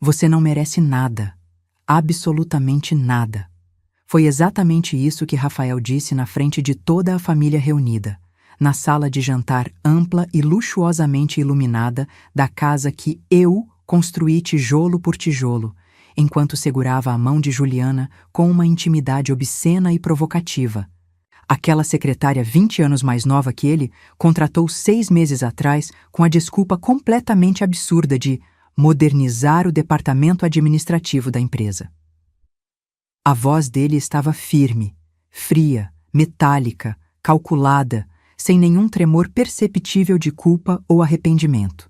Você não merece nada. Absolutamente nada. Foi exatamente isso que Rafael disse na frente de toda a família reunida, na sala de jantar ampla e luxuosamente iluminada da casa que eu construí tijolo por tijolo, enquanto segurava a mão de Juliana com uma intimidade obscena e provocativa. Aquela secretária 20 anos mais nova que ele contratou 6 meses atrás com a desculpa completamente absurda de modernizar o departamento administrativo da empresa. A voz dele estava firme, fria, metálica, calculada, sem nenhum tremor perceptível de culpa ou arrependimento.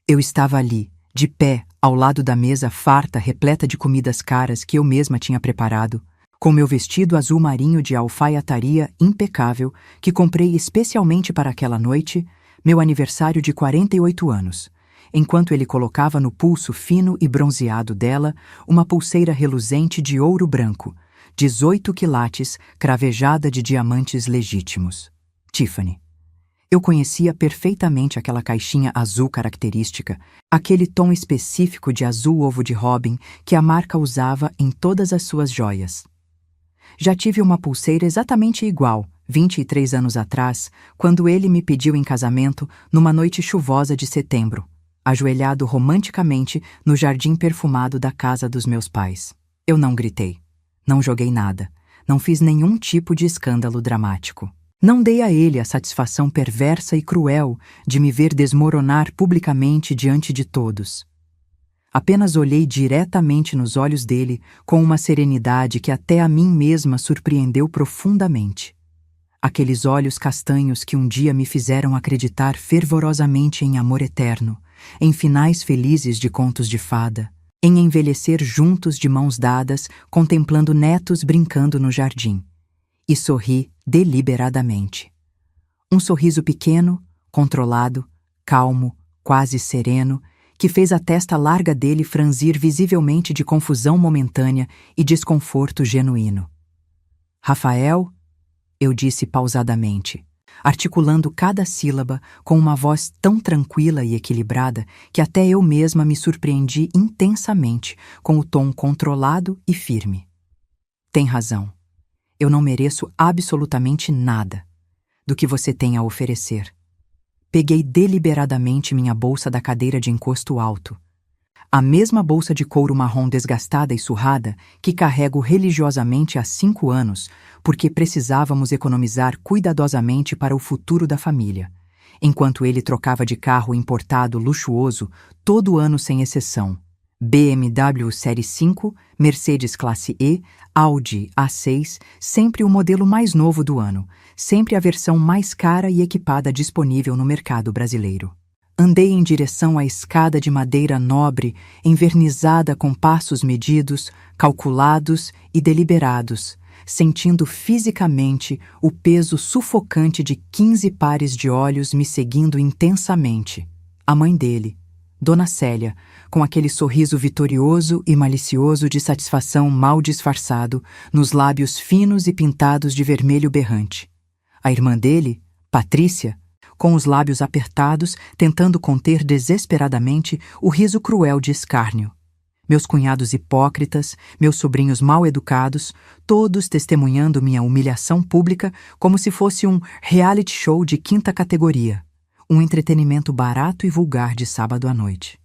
Eu estava ali, de pé, ao lado da mesa farta repleta de comidas caras que eu mesma tinha preparado, com meu vestido azul marinho de alfaiataria impecável que comprei especialmente para aquela noite, meu aniversário de 48 anos, enquanto ele colocava no pulso fino e bronzeado dela uma pulseira reluzente de ouro branco, 18 quilates, cravejada de diamantes legítimos. Tiffany. Eu conhecia perfeitamente aquela caixinha azul característica, aquele tom específico de azul ovo de robin que a marca usava em todas as suas joias. Já tive uma pulseira exatamente igual, 23 anos atrás, quando ele me pediu em casamento numa noite chuvosa de setembro, ajoelhado romanticamente no jardim perfumado da casa dos meus pais. Eu não gritei, não joguei nada, não fiz nenhum tipo de escândalo dramático. Não dei a ele a satisfação perversa e cruel de me ver desmoronar publicamente diante de todos. Apenas olhei diretamente nos olhos dele com uma serenidade que até a mim mesma surpreendeu profundamente. Aqueles olhos castanhos que um dia me fizeram acreditar fervorosamente em amor eterno, em finais felizes de contos de fada, em envelhecer juntos de mãos dadas, contemplando netos brincando no jardim. E sorri deliberadamente. Um sorriso pequeno, controlado, calmo, quase sereno, que fez a testa larga dele franzir visivelmente de confusão momentânea e desconforto genuíno. Rafael, eu disse pausadamente, articulando cada sílaba com uma voz tão tranquila e equilibrada que até eu mesma me surpreendi intensamente com o tom controlado e firme. Tem razão. Eu não mereço absolutamente nada do que você tem a oferecer. Peguei deliberadamente minha bolsa da cadeira de encosto alto. A mesma bolsa de couro marrom desgastada e surrada que carrego religiosamente há 5 anos, porque precisávamos economizar cuidadosamente para o futuro da família, enquanto ele trocava de carro importado luxuoso todo ano sem exceção. BMW Série 5, Mercedes Classe E, Audi A6, sempre o modelo mais novo do ano, sempre a versão mais cara e equipada disponível no mercado brasileiro. Andei em direção à escada de madeira nobre, envernizada com passos medidos, calculados e deliberados, sentindo fisicamente o peso sufocante de 15 pares de olhos me seguindo intensamente. A mãe dele, Dona Célia, com aquele sorriso vitorioso e malicioso de satisfação mal disfarçado, nos lábios finos e pintados de vermelho berrante. A irmã dele, Patrícia, com os lábios apertados, tentando conter desesperadamente o riso cruel de escárnio. Meus cunhados hipócritas, meus sobrinhos mal educados, todos testemunhando minha humilhação pública como se fosse um reality show de 5ª categoria. Um entretenimento barato e vulgar de sábado à noite.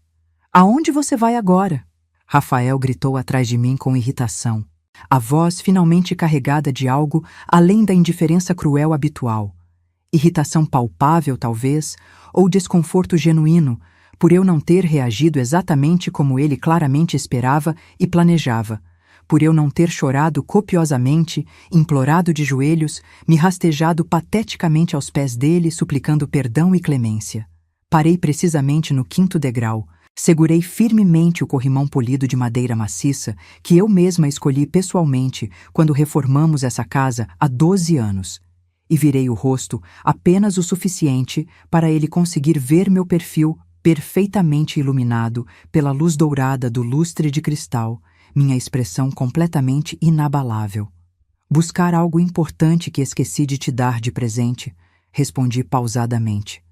Aonde você vai agora? Rafael gritou atrás de mim com irritação, a voz finalmente carregada de algo além da indiferença cruel habitual. Irritação palpável, talvez, ou desconforto genuíno, por eu não ter reagido exatamente como ele claramente esperava e planejava, por eu não ter chorado copiosamente, implorado de joelhos, me rastejado pateticamente aos pés dele, suplicando perdão e clemência. Parei precisamente no 5º degrau, segurei firmemente o corrimão polido de madeira maciça que eu mesma escolhi pessoalmente quando reformamos essa casa há 12 anos, e virei o rosto apenas o suficiente para ele conseguir ver meu perfil perfeitamente iluminado pela luz dourada do lustre de cristal, minha expressão completamente inabalável. Buscar algo importante que esqueci de te dar de presente, respondi pausadamente,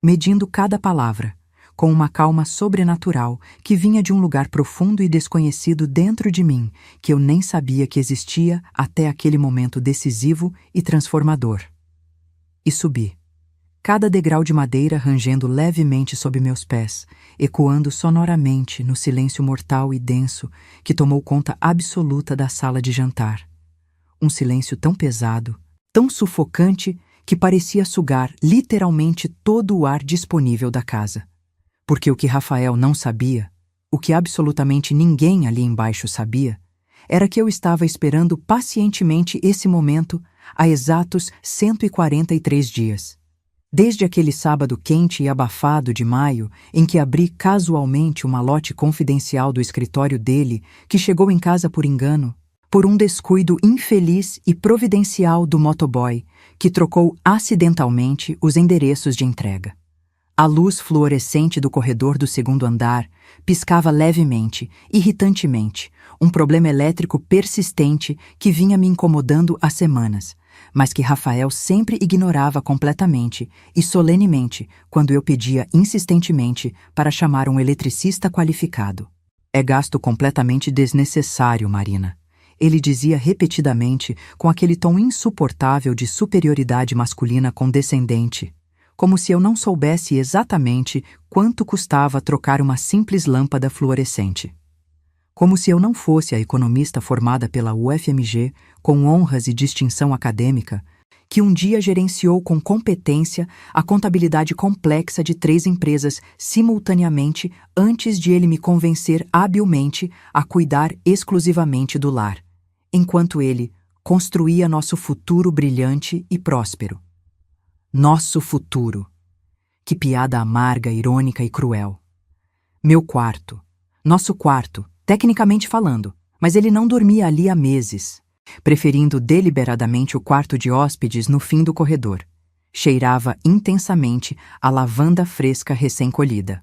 medindo cada palavra, com uma calma sobrenatural que vinha de um lugar profundo e desconhecido dentro de mim, que eu nem sabia que existia até aquele momento decisivo e transformador. E subi. Cada degrau de madeira rangendo levemente sob meus pés, ecoando sonoramente no silêncio mortal e denso que tomou conta absoluta da sala de jantar. Um silêncio tão pesado, tão sufocante, que parecia sugar literalmente todo o ar disponível da casa. Porque o que Rafael não sabia, o que absolutamente ninguém ali embaixo sabia, era que eu estava esperando pacientemente esse momento há exatos 143 dias. Desde aquele sábado quente e abafado de maio, em que abri casualmente o malote confidencial do escritório dele, que chegou em casa por engano, por um descuido infeliz e providencial do motoboy, que trocou acidentalmente os endereços de entrega. A luz fluorescente do corredor do segundo andar piscava levemente, irritantemente, um problema elétrico persistente que vinha me incomodando há semanas, mas que Rafael sempre ignorava completamente e solenemente quando eu pedia insistentemente para chamar um eletricista qualificado. É gasto completamente desnecessário, Marina. Ele dizia repetidamente com aquele tom insuportável de superioridade masculina condescendente, como se eu não soubesse exatamente quanto custava trocar uma simples lâmpada fluorescente. Como se eu não fosse a economista formada pela UFMG, com honras e distinção acadêmica, que um dia gerenciou com competência a contabilidade complexa de 3 empresas simultaneamente antes de ele me convencer habilmente a cuidar exclusivamente do lar, enquanto ele construía nosso futuro brilhante e próspero. Nosso futuro. Que piada amarga, irônica e cruel. Meu quarto. Nosso quarto, tecnicamente falando, mas ele não dormia ali há meses, preferindo deliberadamente o quarto de hóspedes no fim do corredor. Cheirava intensamente a lavanda fresca recém-colhida.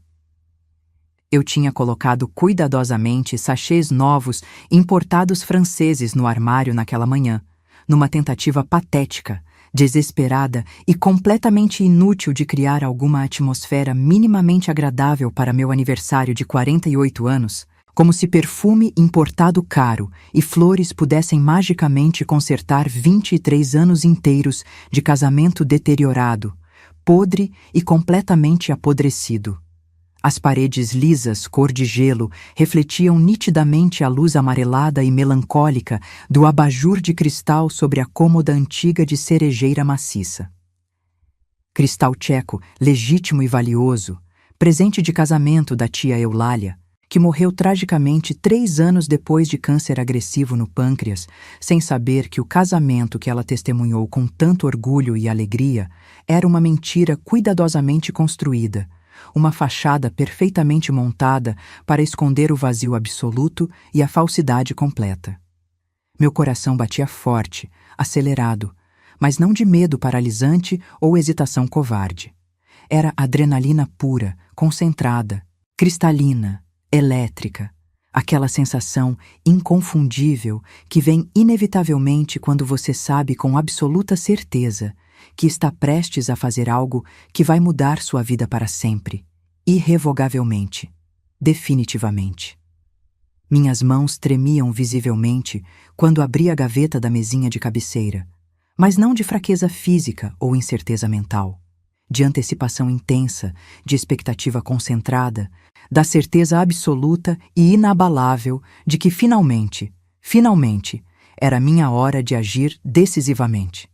Eu tinha colocado cuidadosamente sachês novos importados franceses no armário naquela manhã, numa tentativa patética, desesperada e completamente inútil de criar alguma atmosfera minimamente agradável para meu aniversário de 48 anos, como se perfume importado caro e flores pudessem magicamente consertar 23 anos inteiros de casamento deteriorado, podre e completamente apodrecido. As paredes lisas, cor de gelo, refletiam nitidamente a luz amarelada e melancólica do abajur de cristal sobre a cômoda antiga de cerejeira maciça. Cristal tcheco, legítimo e valioso, presente de casamento da tia Eulália, que morreu tragicamente 3 anos depois de câncer agressivo no pâncreas, sem saber que o casamento que ela testemunhou com tanto orgulho e alegria era uma mentira cuidadosamente construída, uma fachada perfeitamente montada para esconder o vazio absoluto e a falsidade completa. Meu coração batia forte, acelerado, mas não de medo paralisante ou hesitação covarde. Era adrenalina pura, concentrada, cristalina, elétrica, aquela sensação inconfundível que vem inevitavelmente quando você sabe com absoluta certeza que está prestes a fazer algo que vai mudar sua vida para sempre, irrevogavelmente, definitivamente. Minhas mãos tremiam visivelmente quando abri a gaveta da mesinha de cabeceira, mas não de fraqueza física ou incerteza mental, de antecipação intensa, de expectativa concentrada, da certeza absoluta e inabalável de que finalmente, era minha hora de agir decisivamente.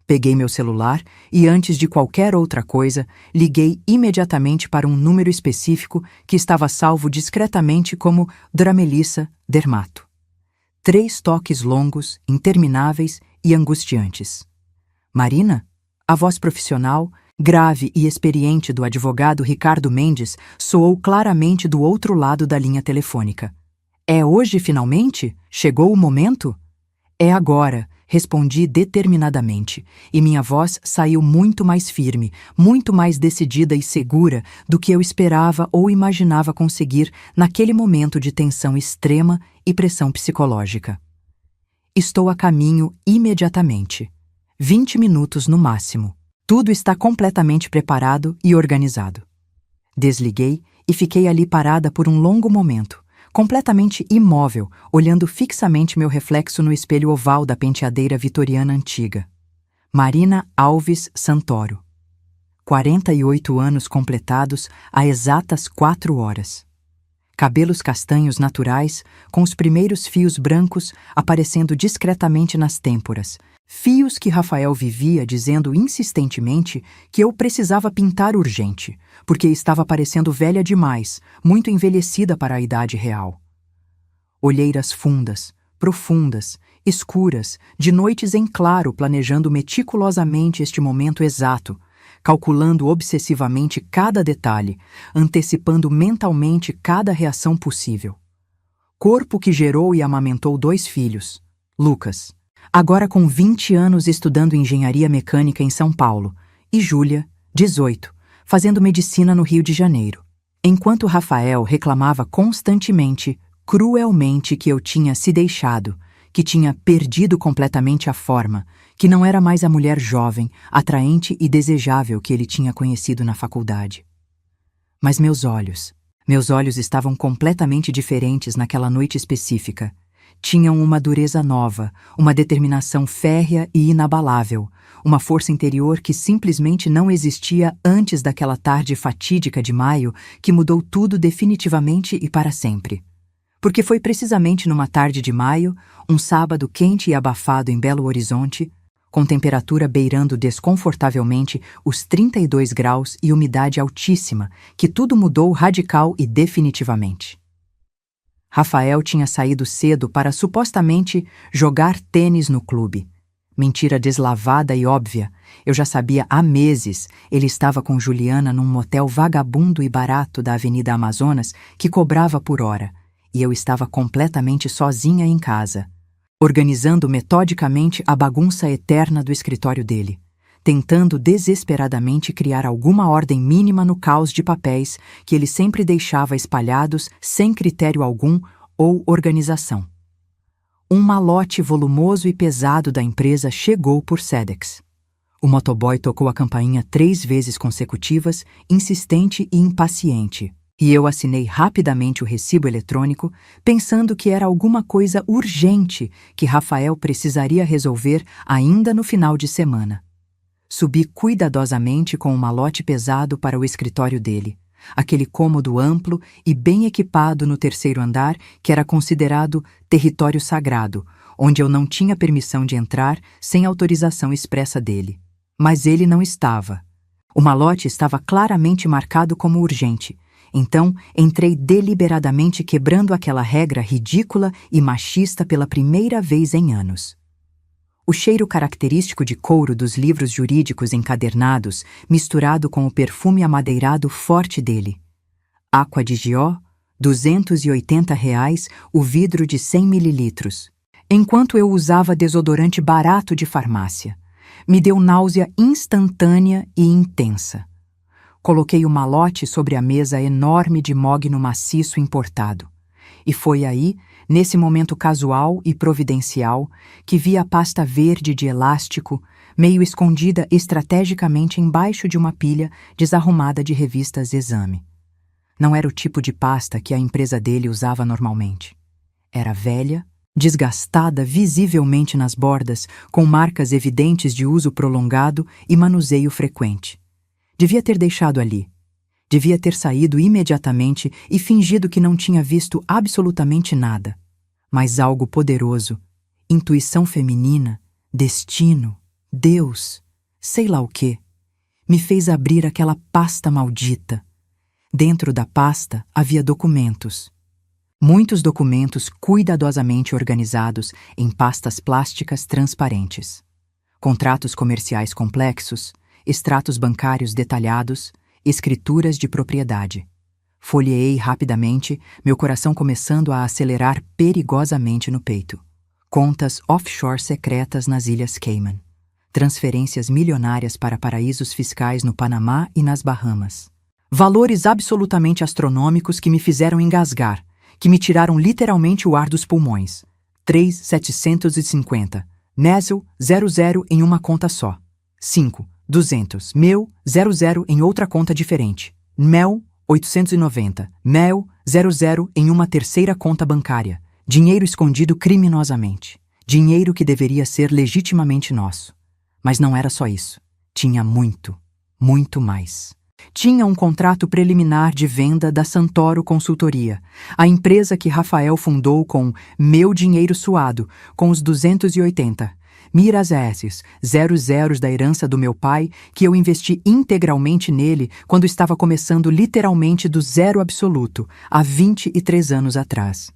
Peguei meu celular e, antes de qualquer outra coisa, liguei imediatamente para um número específico que estava salvo discretamente como Dramelissa Dermato. 3 toques longos, intermináveis e angustiantes. Marina? A voz profissional, grave e experiente do advogado Ricardo Mendes soou claramente do outro lado da linha telefônica. É hoje, finalmente? Chegou o momento? É agora, respondi determinadamente, e minha voz saiu muito mais firme, muito mais decidida e segura do que eu esperava ou imaginava conseguir naquele momento de tensão extrema e pressão psicológica. Estou a caminho imediatamente. 20 minutos no máximo. Tudo está completamente preparado e organizado. Desliguei e fiquei ali parada por um longo momento, completamente imóvel, olhando fixamente meu reflexo no espelho oval da penteadeira vitoriana antiga. Marina Alves Santoro. 48 anos completados há exatas 4 horas. Cabelos castanhos naturais, com os primeiros fios brancos aparecendo discretamente nas têmporas. Fios que Rafael vivia dizendo insistentemente que eu precisava pintar urgente, porque estava parecendo velha demais, muito envelhecida para a idade real. Olheiras fundas, profundas, escuras, de noites em claro, planejando meticulosamente este momento exato, calculando obsessivamente cada detalhe, antecipando mentalmente cada reação possível. Corpo que gerou e amamentou 2 filhos, Lucas, agora com 20 anos estudando engenharia mecânica em São Paulo, e Júlia, 18, fazendo medicina no Rio de Janeiro. Enquanto Rafael reclamava constantemente, cruelmente, que eu tinha se deixado, que tinha perdido completamente a forma, que não era mais a mulher jovem, atraente e desejável que ele tinha conhecido na faculdade. Mas meus olhos estavam completamente diferentes naquela noite específica. Tinham uma dureza nova, uma determinação férrea e inabalável, uma força interior que simplesmente não existia antes daquela tarde fatídica de maio que mudou tudo definitivamente e para sempre. Porque foi precisamente numa tarde de maio, um sábado quente e abafado em Belo Horizonte, com temperatura beirando desconfortavelmente os 32 graus e umidade altíssima, que tudo mudou radical e definitivamente. Rafael tinha saído cedo para supostamente jogar tênis no clube. Mentira deslavada e óbvia. Eu já sabia há meses. Ele estava com Juliana num motel vagabundo e barato da Avenida Amazonas que cobrava por hora. E eu estava completamente sozinha em casa, organizando metodicamente a bagunça eterna do escritório dele, tentando desesperadamente criar alguma ordem mínima no caos de papéis que ele sempre deixava espalhados sem critério algum ou organização. Um malote volumoso e pesado da empresa chegou por Sedex. O motoboy tocou a campainha 3 vezes consecutivas, insistente e impaciente. E eu assinei rapidamente o recibo eletrônico, pensando que era alguma coisa urgente que Rafael precisaria resolver ainda no final de semana. Subi cuidadosamente com um malote pesado para o escritório dele, aquele cômodo amplo e bem equipado no 3º andar que era considerado território sagrado, onde eu não tinha permissão de entrar sem autorização expressa dele. Mas ele não estava. O malote estava claramente marcado como urgente. Então, entrei deliberadamente quebrando aquela regra ridícula e machista pela primeira vez em anos. O cheiro característico de couro dos livros jurídicos encadernados, misturado com o perfume amadeirado forte dele. Aqua di Giò, R$ 280 o vidro de 100 mililitros. Enquanto eu usava desodorante barato de farmácia. Me deu náusea instantânea e intensa. Coloquei o malote sobre a mesa enorme de mogno maciço importado. E foi aí, nesse momento casual e providencial, que vi a pasta verde de elástico, meio escondida estrategicamente embaixo de uma pilha desarrumada de revistas Exame. Não era o tipo de pasta que a empresa dele usava normalmente. Era velha, desgastada visivelmente nas bordas, com marcas evidentes de uso prolongado e manuseio frequente. Devia ter deixado ali. Devia ter saído imediatamente e fingido que não tinha visto absolutamente nada. Mas algo poderoso, intuição feminina, destino, Deus, sei lá o quê, me fez abrir aquela pasta maldita. Dentro da pasta havia documentos. Muitos documentos cuidadosamente organizados em pastas plásticas transparentes. Contratos comerciais complexos, extratos bancários detalhados, escrituras de propriedade. Folheei rapidamente, meu coração começando a acelerar perigosamente no peito. Contas offshore secretas nas Ilhas Cayman. Transferências milionárias para paraísos fiscais no Panamá e nas Bahamas. Valores absolutamente astronômicos que me fizeram engasgar, que me tiraram literalmente o ar dos pulmões. 3.750. Nesel, 00 em uma conta só. 5. 200. Meu, 00 em outra conta diferente. Mel, 890, mel, 00 em uma terceira conta bancária. Dinheiro escondido criminosamente. Dinheiro que deveria ser legitimamente nosso. Mas não era só isso. Tinha muito, muito mais. Tinha um contrato preliminar de venda da Santoro Consultoria, a empresa que Rafael fundou com meu dinheiro suado, com os 280 miras esses, 00 da herança do meu pai, que eu investi integralmente nele quando estava começando literalmente do zero absoluto, há 23 anos atrás.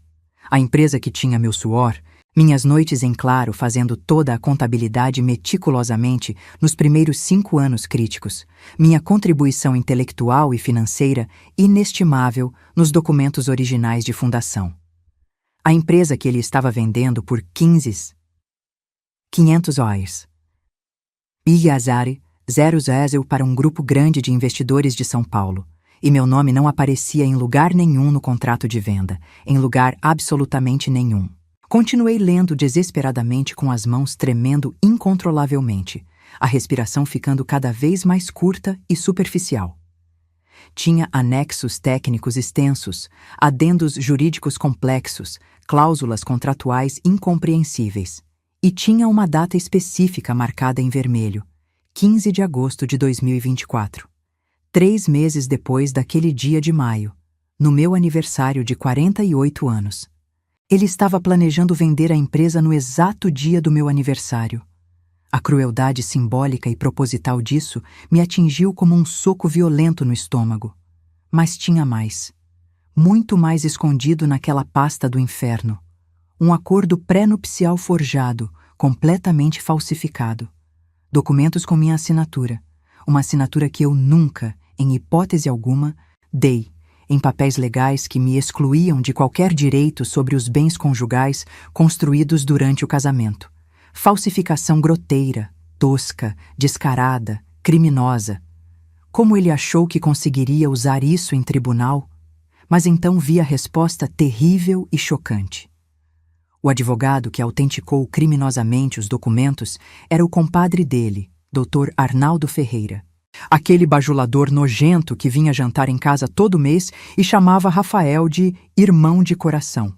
A empresa que tinha meu suor, minhas noites em claro fazendo toda a contabilidade meticulosamente nos primeiros 5 anos críticos, minha contribuição intelectual e financeira inestimável nos documentos originais de fundação. A empresa que ele estava vendendo por 500 OIs. Iazari, 00 para um grupo grande de investidores de São Paulo, e meu nome não aparecia em lugar nenhum no contrato de venda, em lugar absolutamente nenhum. Continuei lendo desesperadamente com as mãos tremendo incontrolavelmente, a respiração ficando cada vez mais curta e superficial. Tinha anexos técnicos extensos, adendos jurídicos complexos, cláusulas contratuais incompreensíveis. E tinha uma data específica marcada em vermelho, 15 de agosto de 2024. 3 meses depois daquele dia de maio, no meu aniversário de 48 anos. Ele estava planejando vender a empresa no exato dia do meu aniversário. A crueldade simbólica e proposital disso me atingiu como um soco violento no estômago. Mas tinha mais. Muito mais escondido naquela pasta do inferno. Um acordo pré-nupcial forjado, completamente falsificado. Documentos com minha assinatura. Uma assinatura que eu nunca, em hipótese alguma, dei, em papéis legais que me excluíam de qualquer direito sobre os bens conjugais construídos durante o casamento. Falsificação groteira, tosca, descarada, criminosa. Como ele achou que conseguiria usar isso em tribunal? Mas então vi a resposta terrível e chocante. O advogado que autenticou criminosamente os documentos era o compadre dele, Dr. Arnaldo Ferreira. Aquele bajulador nojento que vinha jantar em casa todo mês e chamava Rafael de irmão de coração.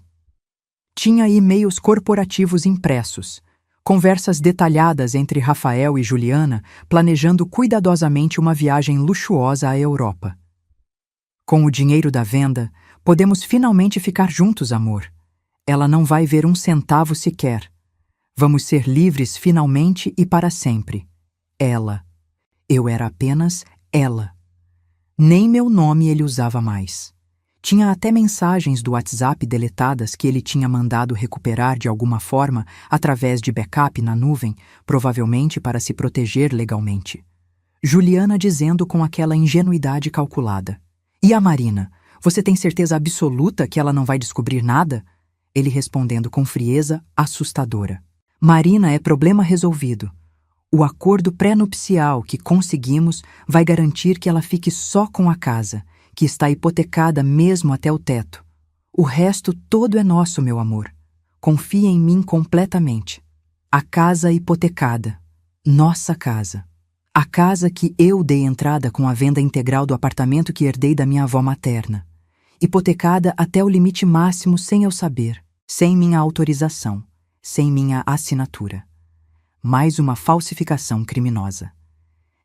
Tinha e-mails corporativos impressos, conversas detalhadas entre Rafael e Juliana, planejando cuidadosamente uma viagem luxuosa à Europa. Com o dinheiro da venda, podemos finalmente ficar juntos, amor. Ela não vai ver um centavo sequer. Vamos ser livres finalmente e para sempre. Ela. Eu era apenas ela. Nem meu nome ele usava mais. Tinha até mensagens do WhatsApp deletadas que ele tinha mandado recuperar de alguma forma através de backup na nuvem, provavelmente para se proteger legalmente. Juliana dizendo com aquela ingenuidade calculada: "E a Marina? Você tem certeza absoluta que ela não vai descobrir nada?" Ele respondendo com frieza assustadora: "Marina é problema resolvido. O acordo pré-nupcial que conseguimos vai garantir que ela fique só com a casa, que está hipotecada mesmo até o teto. O resto todo é nosso, meu amor. Confie em mim completamente. A casa hipotecada. Nossa casa. A casa que eu dei entrada com a venda integral do apartamento que herdei da minha avó materna. Hipotecada até o limite máximo sem eu saber. Sem minha autorização, sem minha assinatura. Mais uma falsificação criminosa.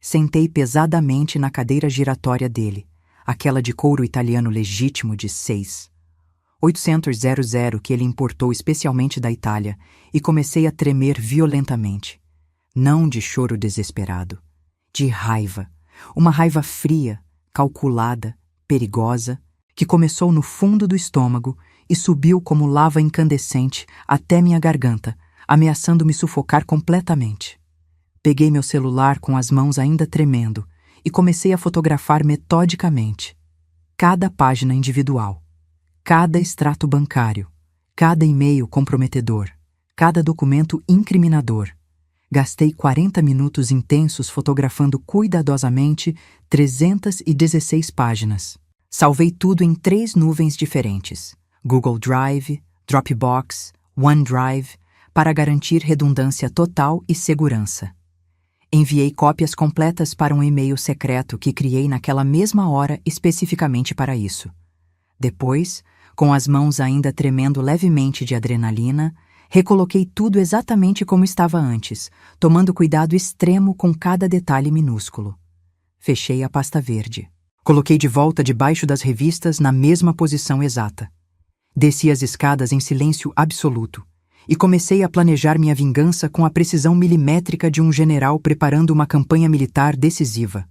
Sentei pesadamente na cadeira giratória dele, aquela de couro italiano legítimo de 800 que ele importou especialmente da Itália, e comecei a tremer violentamente. Não de choro desesperado, de raiva. Uma raiva fria, calculada, perigosa, que começou no fundo do estômago e subiu como lava incandescente até minha garganta, ameaçando me sufocar completamente. Peguei meu celular com as mãos ainda tremendo e comecei a fotografar metodicamente. Cada página individual, cada extrato bancário, cada e-mail comprometedor, cada documento incriminador. Gastei 40 minutos intensos fotografando cuidadosamente 316 páginas. Salvei tudo em 3 nuvens diferentes: Google Drive, Dropbox, OneDrive, para garantir redundância total e segurança. Enviei cópias completas para um e-mail secreto que criei naquela mesma hora especificamente para isso. Depois, com as mãos ainda tremendo levemente de adrenalina, recoloquei tudo exatamente como estava antes, tomando cuidado extremo com cada detalhe minúsculo. Fechei a pasta verde. Coloquei de volta debaixo das revistas na mesma posição exata. Desci as escadas em silêncio absoluto e comecei a planejar minha vingança com a precisão milimétrica de um general preparando uma campanha militar decisiva.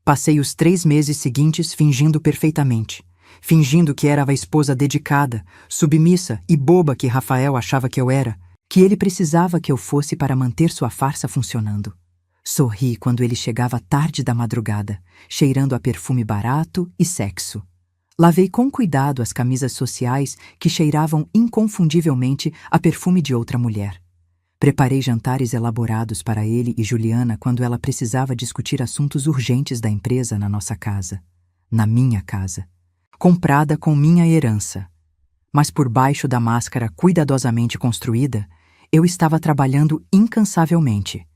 Passei os 3 meses seguintes fingindo perfeitamente, fingindo que era a esposa dedicada, submissa e boba que Rafael achava que eu era, que ele precisava que eu fosse para manter sua farsa funcionando. Sorri quando ele chegava tarde da madrugada, cheirando a perfume barato e sexo. Lavei com cuidado as camisas sociais que cheiravam inconfundivelmente a perfume de outra mulher. Preparei jantares elaborados para ele e Juliana quando ela precisava discutir assuntos urgentes da empresa na nossa casa. Na minha casa. Comprada com minha herança. Mas por baixo da máscara cuidadosamente construída, eu estava trabalhando incansavelmente.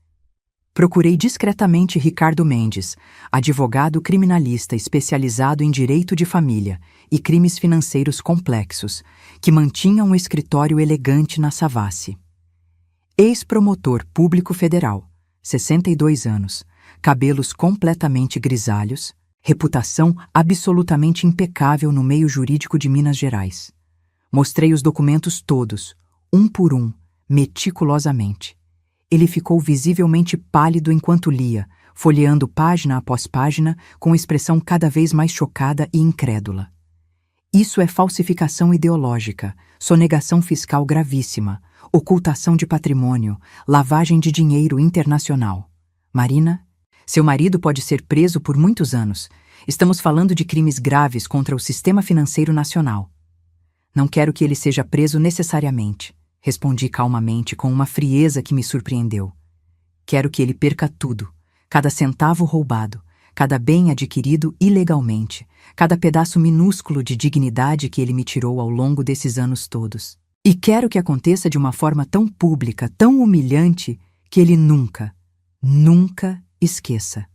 Procurei discretamente Ricardo Mendes, advogado criminalista especializado em direito de família e crimes financeiros complexos, que mantinha um escritório elegante na Savassi. Ex-promotor público federal, 62 anos, cabelos completamente grisalhos, reputação absolutamente impecável no meio jurídico de Minas Gerais. Mostrei os documentos todos, um por um, meticulosamente. Ele ficou visivelmente pálido enquanto lia, folheando página após página com expressão cada vez mais chocada e incrédula. Isso é falsificação ideológica, sonegação fiscal gravíssima, ocultação de patrimônio, lavagem de dinheiro internacional. Marina, seu marido pode ser preso por muitos anos. Estamos falando de crimes graves contra o sistema financeiro nacional. Não quero que ele seja preso necessariamente. Respondi calmamente com uma frieza que me surpreendeu. Quero que ele perca tudo, cada centavo roubado, cada bem adquirido ilegalmente, cada pedaço minúsculo de dignidade que ele me tirou ao longo desses anos todos. E quero que aconteça de uma forma tão pública, tão humilhante, que ele nunca, nunca esqueça.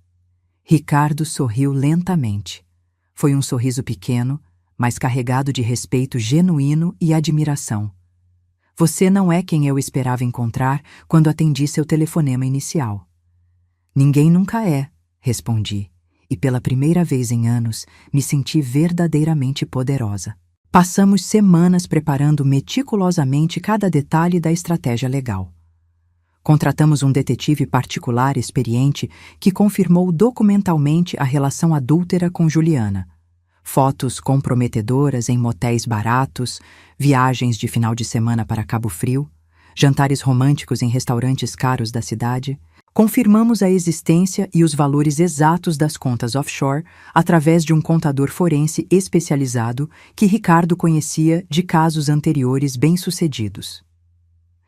Ricardo sorriu lentamente. Foi um sorriso pequeno, mas carregado de respeito genuíno e admiração. Você não é quem eu esperava encontrar quando atendi seu telefonema inicial. Ninguém nunca é, respondi, e pela primeira vez em anos me senti verdadeiramente poderosa. Passamos semanas preparando meticulosamente cada detalhe da estratégia legal. Contratamos um detetive particular experiente que confirmou documentalmente a relação adúltera com Juliana. Fotos comprometedoras em motéis baratos, viagens de final de semana para Cabo Frio, jantares românticos em restaurantes caros da cidade. Confirmamos a existência e os valores exatos das contas offshore através de um contador forense especializado que Ricardo conhecia de casos anteriores bem-sucedidos.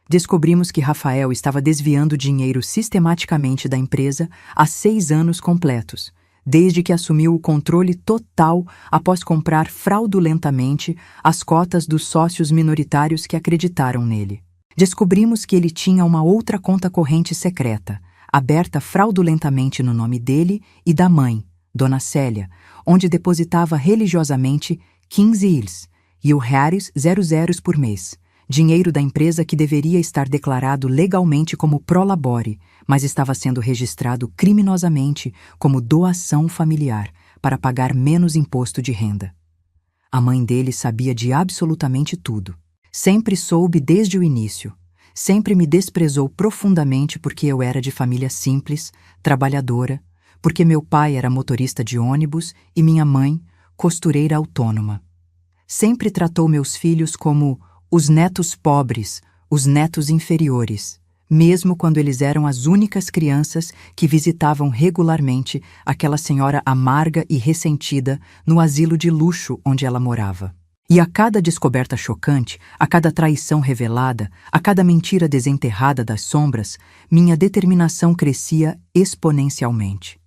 Descobrimos que Rafael estava desviando dinheiro sistematicamente da empresa há 6 anos completos, desde que assumiu o controle total após comprar fraudulentamente as cotas dos sócios minoritários que acreditaram nele. Descobrimos que ele tinha uma outra conta corrente secreta, aberta fraudulentamente no nome dele e da mãe, Dona Célia, onde depositava religiosamente 15 ILs e o reais 00 por mês, dinheiro da empresa que deveria estar declarado legalmente como prolabore, mas estava sendo registrado criminosamente como doação familiar para pagar menos imposto de renda. A mãe dele sabia de absolutamente tudo. Sempre soube desde o início. Sempre me desprezou profundamente porque eu era de família simples, trabalhadora, porque meu pai era motorista de ônibus e minha mãe, costureira autônoma. Sempre tratou meus filhos como os netos pobres, os netos inferiores, mesmo quando eles eram as únicas crianças que visitavam regularmente aquela senhora amarga e ressentida no asilo de luxo onde ela morava. E a cada descoberta chocante, a cada traição revelada, a cada mentira desenterrada das sombras, minha determinação crescia exponencialmente.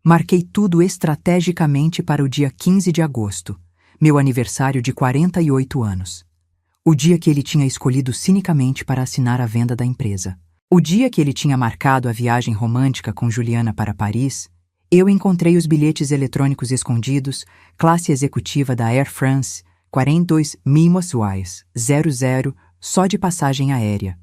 Marquei tudo estrategicamente para o dia 15 de agosto, meu aniversário de 48 anos. O dia que ele tinha escolhido cinicamente para assinar a venda da empresa. O dia que ele tinha marcado a viagem romântica com Juliana para Paris, eu encontrei os bilhetes eletrônicos escondidos, classe executiva da Air France, 42.000, só de passagem aérea.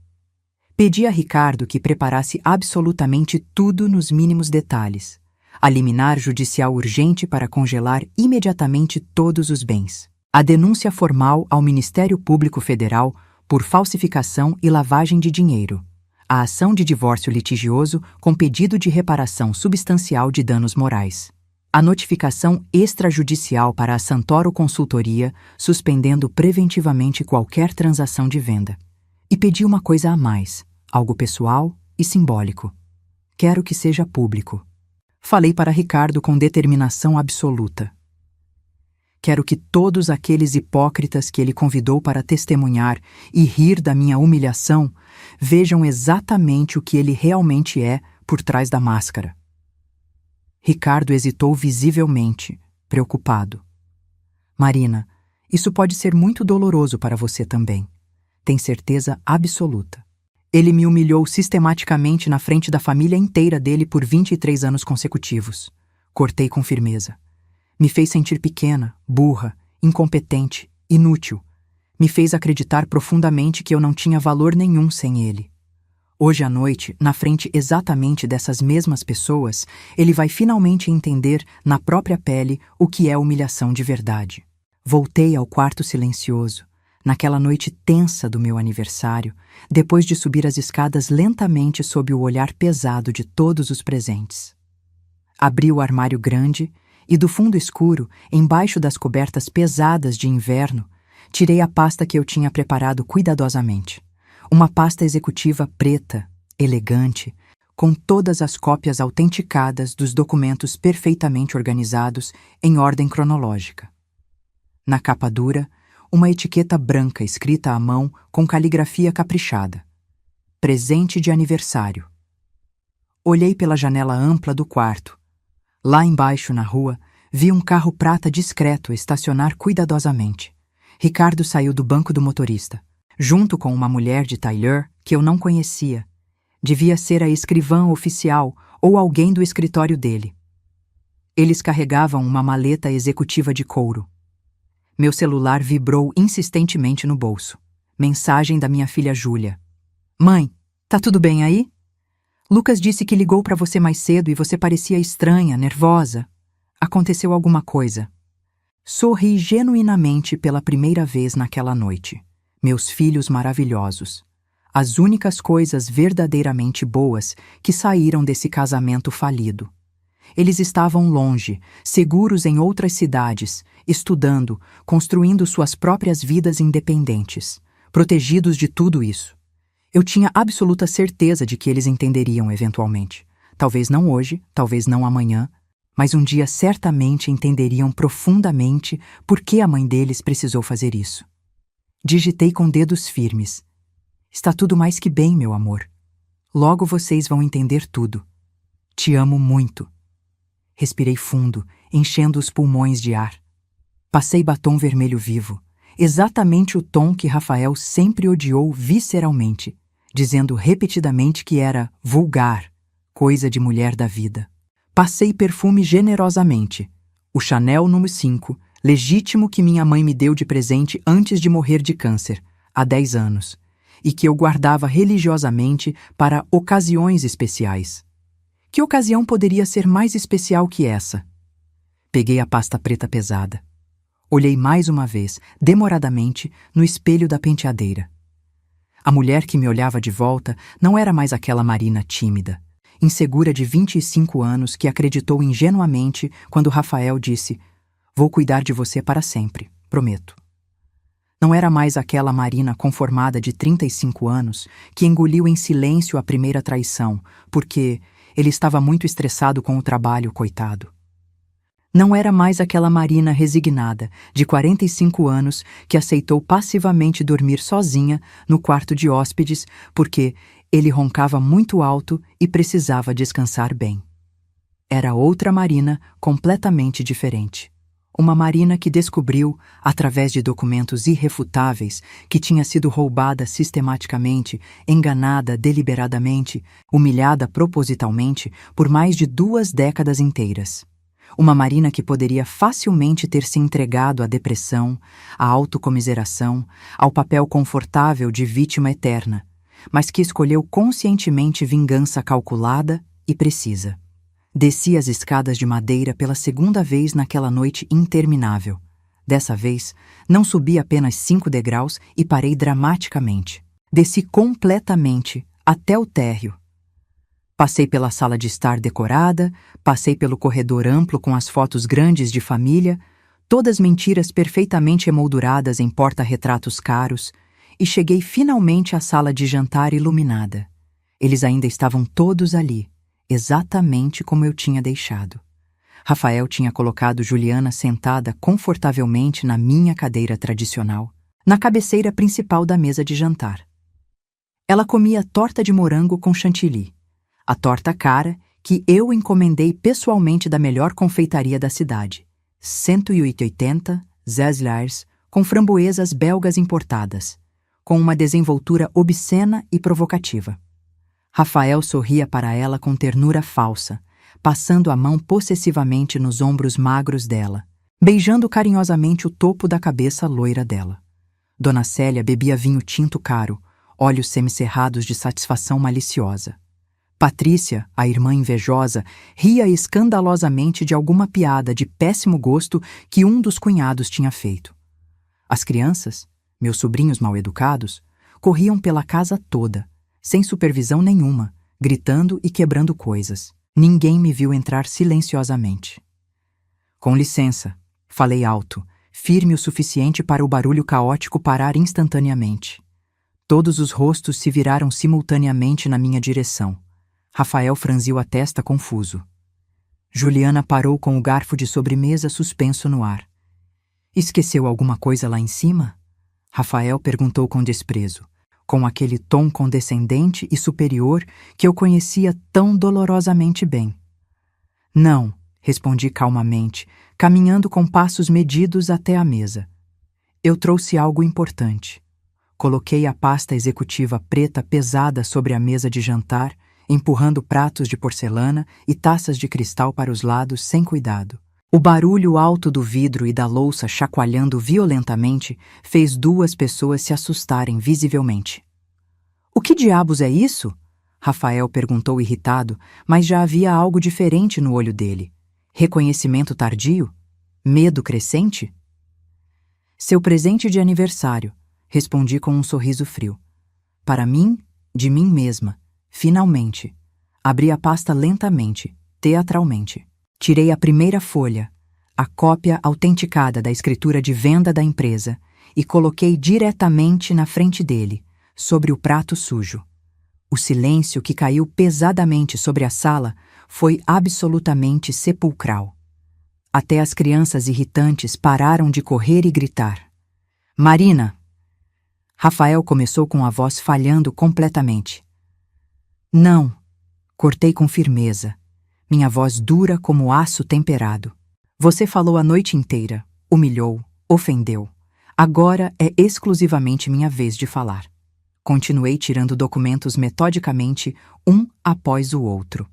Pedi a Ricardo que preparasse absolutamente tudo nos mínimos detalhes. A liminar judicial urgente para congelar imediatamente todos os bens. A denúncia formal ao Ministério Público Federal por falsificação e lavagem de dinheiro. A ação de divórcio litigioso com pedido de reparação substancial de danos morais. A notificação extrajudicial para a Santoro Consultoria, suspendendo preventivamente qualquer transação de venda. E pedi uma coisa a mais, algo pessoal e simbólico. Quero que seja público. Falei para Ricardo com determinação absoluta. Quero que todos aqueles hipócritas que ele convidou para testemunhar e rir da minha humilhação vejam exatamente o que ele realmente é por trás da máscara. Ricardo hesitou visivelmente, preocupado. Marina, isso pode ser muito doloroso para você também. Tem certeza absoluta. Ele me humilhou sistematicamente na frente da família inteira dele por 23 anos consecutivos. Cortei com firmeza. Me fez sentir pequena, burra, incompetente, inútil. Me fez acreditar profundamente que eu não tinha valor nenhum sem ele. Hoje à noite, na frente exatamente dessas mesmas pessoas, ele vai finalmente entender na própria pele o que é humilhação de verdade. Voltei ao quarto silencioso, naquela noite tensa do meu aniversário, depois de subir as escadas lentamente sob o olhar pesado de todos os presentes. Abri o armário grande e, do fundo escuro, embaixo das cobertas pesadas de inverno, tirei a pasta que eu tinha preparado cuidadosamente. Uma pasta executiva preta, elegante, com todas as cópias autenticadas dos documentos perfeitamente organizados em ordem cronológica. Na capa dura, uma etiqueta branca escrita à mão com caligrafia caprichada. Presente de aniversário. Olhei pela janela ampla do quarto. Lá embaixo, na rua, vi um carro prata discreto estacionar cuidadosamente. Ricardo saiu do banco do motorista, junto com uma mulher de tailleur que eu não conhecia. Devia ser a escrivã oficial ou alguém do escritório dele. Eles carregavam uma maleta executiva de couro. Meu celular vibrou insistentemente no bolso. Mensagem da minha filha Júlia. Mãe, tá tudo bem aí? Lucas disse que ligou para você mais cedo e você parecia estranha, nervosa. Aconteceu alguma coisa. Sorri genuinamente pela primeira vez naquela noite. Meus filhos maravilhosos. As únicas coisas verdadeiramente boas que saíram desse casamento falido. Eles estavam longe, seguros em outras cidades, estudando, construindo suas próprias vidas independentes, protegidos de tudo isso. Eu tinha absoluta certeza de que eles entenderiam eventualmente. Talvez não hoje, talvez não amanhã, mas um dia certamente entenderiam profundamente por que a mãe deles precisou fazer isso. Digitei com dedos firmes. Está tudo mais que bem, meu amor. Logo vocês vão entender tudo. Te amo muito. Respirei fundo, enchendo os pulmões de ar. Passei batom vermelho vivo, exatamente o tom que Rafael sempre odiou visceralmente, dizendo repetidamente que era vulgar, coisa de mulher da vida. Passei perfume generosamente, o Chanel número 5, legítimo que minha mãe me deu de presente antes de morrer de câncer, há 10 anos, e que eu guardava religiosamente para ocasiões especiais. Que ocasião poderia ser mais especial que essa? Peguei a pasta preta pesada. Olhei mais uma vez, demoradamente, no espelho da penteadeira. A mulher que me olhava de volta não era mais aquela Marina tímida, insegura de 25 anos que acreditou ingenuamente quando Rafael disse: "Vou cuidar de você para sempre, prometo." Não era mais aquela Marina conformada de 35 anos que engoliu em silêncio a primeira traição, porque ele estava muito estressado com o trabalho, coitado. Não era mais aquela Marina resignada, de 45 anos, que aceitou passivamente dormir sozinha no quarto de hóspedes porque ele roncava muito alto e precisava descansar bem. Era outra Marina completamente diferente. Uma Marina que descobriu, através de documentos irrefutáveis, que tinha sido roubada sistematicamente, enganada deliberadamente, humilhada propositalmente por mais de 2 décadas inteiras. Uma Marina que poderia facilmente ter se entregado à depressão, à autocomiseração, ao papel confortável de vítima eterna, mas que escolheu conscientemente vingança calculada e precisa. Desci as escadas de madeira pela segunda vez naquela noite interminável. Dessa vez, não subi apenas 5 degraus e parei dramaticamente. Desci completamente, até o térreo. Passei pela sala de estar decorada, passei pelo corredor amplo com as fotos grandes de família, todas mentiras perfeitamente emolduradas em porta-retratos caros, e cheguei finalmente à sala de jantar iluminada. Eles ainda estavam todos ali, exatamente como eu tinha deixado. Rafael tinha colocado Juliana sentada confortavelmente na minha cadeira tradicional, na cabeceira principal da mesa de jantar. Ela comia torta de morango com chantilly, a torta cara que eu encomendei pessoalmente da melhor confeitaria da cidade, 180 Zeslers, com framboesas belgas importadas, com uma desenvoltura obscena e provocativa. Rafael sorria para ela com ternura falsa, passando a mão possessivamente nos ombros magros dela, beijando carinhosamente o topo da cabeça loira dela. Dona Célia bebia vinho tinto caro, olhos semicerrados de satisfação maliciosa. Patrícia, a irmã invejosa, ria escandalosamente de alguma piada de péssimo gosto que um dos cunhados tinha feito. As crianças, meus sobrinhos mal-educados, corriam pela casa toda, sem supervisão nenhuma, gritando e quebrando coisas. Ninguém me viu entrar silenciosamente. Com licença, falei alto, firme o suficiente para o barulho caótico parar instantaneamente. Todos os rostos se viraram simultaneamente na minha direção. Rafael franziu a testa confuso. Juliana parou com o garfo de sobremesa suspenso no ar. Esqueceu alguma coisa lá em cima? Rafael perguntou com desprezo, com aquele tom condescendente e superior que eu conhecia tão dolorosamente bem. Não, respondi calmamente, caminhando com passos medidos até a mesa. Eu trouxe algo importante. Coloquei a pasta executiva preta pesada sobre a mesa de jantar, empurrando pratos de porcelana e taças de cristal para os lados sem cuidado. O barulho alto do vidro e da louça chacoalhando violentamente fez 2 pessoas se assustarem visivelmente. "O que diabos é isso?" Rafael perguntou irritado, mas já havia algo diferente no olho dele. Reconhecimento tardio? Medo crescente? "Seu presente de aniversário", respondi com um sorriso frio. "Para mim, de mim mesma, finalmente." Abri a pasta lentamente, teatralmente. Tirei a primeira folha, a cópia autenticada da escritura de venda da empresa, e coloquei diretamente na frente dele, sobre o prato sujo. O silêncio que caiu pesadamente sobre a sala foi absolutamente sepulcral. Até as crianças irritantes pararam de correr e gritar. "Marina!" Rafael começou com a voz falhando completamente. "Não!" Cortei com firmeza, minha voz dura como aço temperado. "Você falou a noite inteira, humilhou, ofendeu. Agora é exclusivamente minha vez de falar." Continuei tirando documentos metodicamente, um após o outro.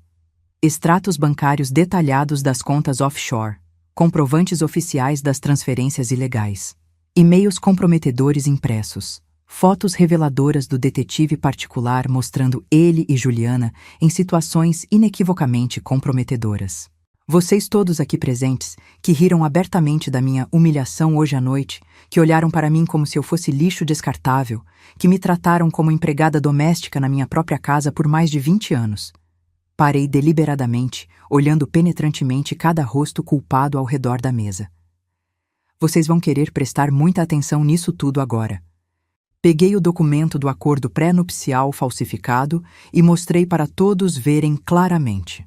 Extratos bancários detalhados das contas offshore, comprovantes oficiais das transferências ilegais, e-mails comprometedores impressos, fotos reveladoras do detetive particular mostrando ele e Juliana em situações inequivocamente comprometedoras. Vocês todos aqui presentes, que riram abertamente da minha humilhação hoje à noite, que olharam para mim como se eu fosse lixo descartável, que me trataram como empregada doméstica na minha própria casa por mais de 20 anos. Parei deliberadamente, olhando penetrantemente cada rosto culpado ao redor da mesa. Vocês vão querer prestar muita atenção nisso tudo agora. Peguei o documento do acordo pré-nupcial falsificado e mostrei para todos verem claramente.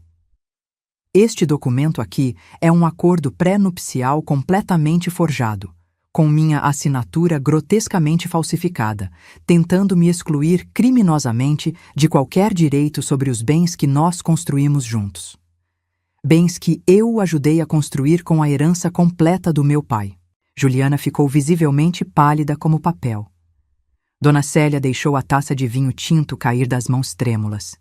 Este documento aqui é um acordo pré-nupcial completamente forjado, com minha assinatura grotescamente falsificada, tentando me excluir criminosamente de qualquer direito sobre os bens que nós construímos juntos. Bens que eu o ajudei a construir com a herança completa do meu pai. Juliana ficou visivelmente pálida como papel. Dona Célia deixou a taça de vinho tinto cair das mãos trêmulas.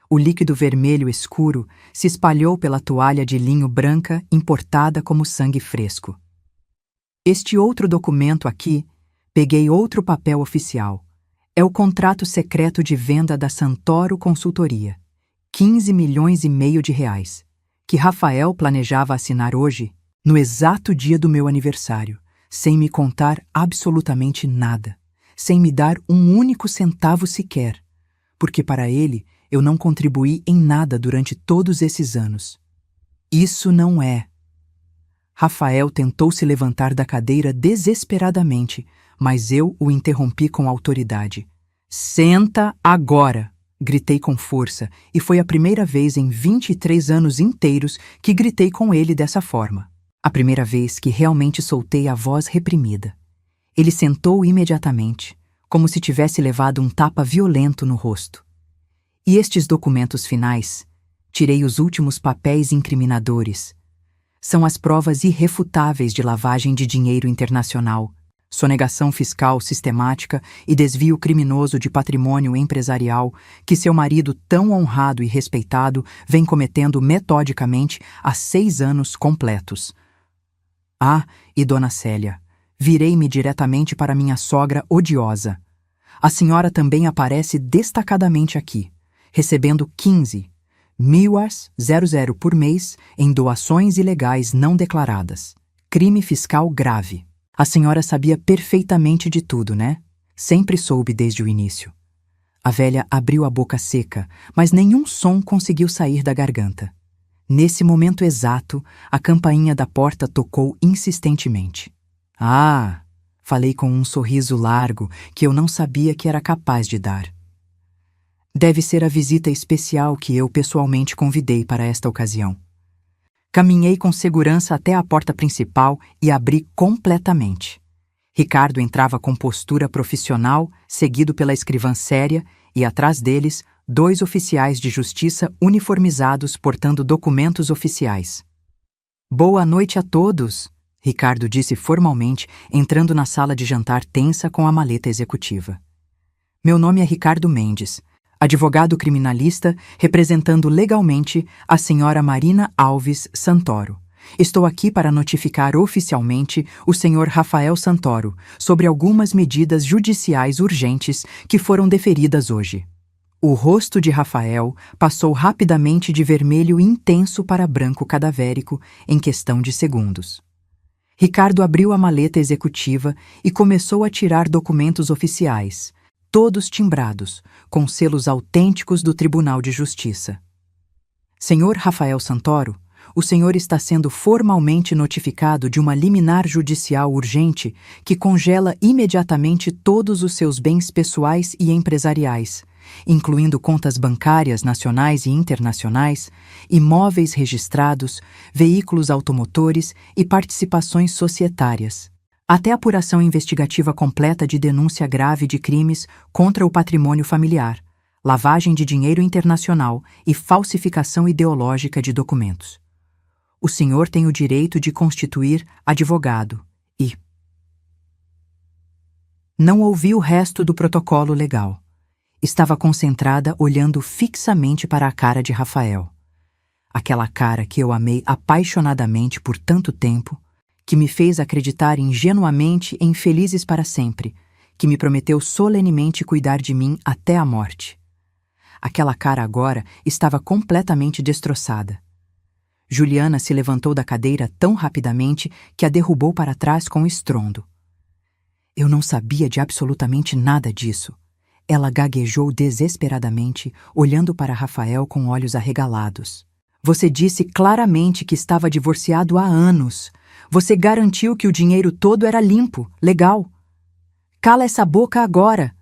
O líquido vermelho escuro se espalhou pela toalha de linho branca importada como sangue fresco. Este outro documento aqui, peguei outro papel oficial. É o contrato secreto de venda da Santoro Consultoria. 15 milhões e meio de reais, que Rafael planejava assinar hoje, no exato dia do meu aniversário, sem me contar absolutamente nada, sem me dar um único centavo sequer, porque para ele eu não contribuí em nada durante todos esses anos. Isso não é. Rafael tentou se levantar da cadeira desesperadamente, mas eu o interrompi com autoridade. Senta agora! Gritei com força, e foi a primeira vez em 23 anos inteiros que gritei com ele dessa forma. A primeira vez que realmente soltei a voz reprimida. Ele sentou imediatamente, como se tivesse levado um tapa violento no rosto. E estes documentos finais, tirei os últimos papéis incriminadores. São as provas irrefutáveis de lavagem de dinheiro internacional, sonegação fiscal sistemática e desvio criminoso de patrimônio empresarial que seu marido tão honrado e respeitado vem cometendo metodicamente há 6 anos completos. Ah, e Dona Célia, virei-me diretamente para minha sogra odiosa. A senhora também aparece destacadamente aqui, recebendo 15.000 por mês em doações ilegais não declaradas. Crime fiscal grave. A senhora sabia perfeitamente de tudo, né? Sempre soube desde o início. A velha abriu a boca seca, mas nenhum som conseguiu sair da garganta. Nesse momento exato, a campainha da porta tocou insistentemente. Ah! Falei com um sorriso largo que eu não sabia que era capaz de dar. Deve ser a visita especial que eu pessoalmente convidei para esta ocasião. Caminhei com segurança até a porta principal e abri completamente. Ricardo entrava com postura profissional, seguido pela escrivã séria, e atrás deles, 2 oficiais de justiça uniformizados portando documentos oficiais. Boa noite a todos, Ricardo disse formalmente, entrando na sala de jantar tensa com a maleta executiva. Meu nome é Ricardo Mendes, advogado criminalista representando legalmente a senhora Marina Alves Santoro. Estou aqui para notificar oficialmente o senhor Rafael Santoro sobre algumas medidas judiciais urgentes que foram deferidas hoje. O rosto de Rafael passou rapidamente de vermelho intenso para branco cadavérico em questão de segundos. Ricardo abriu a maleta executiva e começou a tirar documentos oficiais, todos timbrados, com selos autênticos do Tribunal de Justiça. Senhor Rafael Santoro, o senhor está sendo formalmente notificado de uma liminar judicial urgente que congela imediatamente todos os seus bens pessoais e empresariais, incluindo contas bancárias nacionais e internacionais, imóveis registrados, veículos automotores e participações societárias, até apuração investigativa completa de denúncia grave de crimes contra o patrimônio familiar, lavagem de dinheiro internacional e falsificação ideológica de documentos. O senhor tem o direito de constituir advogado e... Não ouvi o resto do protocolo legal. Estava concentrada olhando fixamente para a cara de Rafael. Aquela cara que eu amei apaixonadamente por tanto tempo, que me fez acreditar ingenuamente em felizes para sempre, que me prometeu solenemente cuidar de mim até a morte. Aquela cara agora estava completamente destroçada. Juliana se levantou da cadeira tão rapidamente que a derrubou para trás com estrondo. Eu não sabia de absolutamente nada disso. Ela gaguejou desesperadamente, olhando para Rafael com olhos arregalados. Você disse claramente que estava divorciado há anos. Você garantiu que o dinheiro todo era limpo, legal. Cala essa boca agora!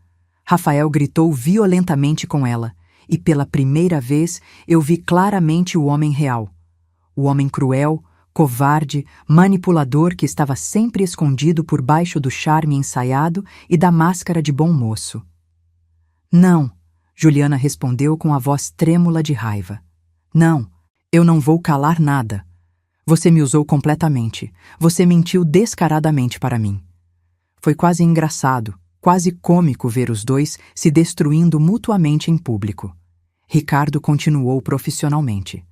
Rafael gritou violentamente com ela, e pela primeira vez eu vi claramente o homem real. O homem cruel, covarde, manipulador que estava sempre escondido por baixo do charme ensaiado e da máscara de bom moço. Não, Juliana respondeu com a voz trêmula de raiva. Não, Eu não vou calar nada. Você me usou completamente. Você mentiu descaradamente para mim. Foi quase engraçado, quase cômico ver os dois se destruindo mutuamente em público. Ricardo continuou profissionalmente.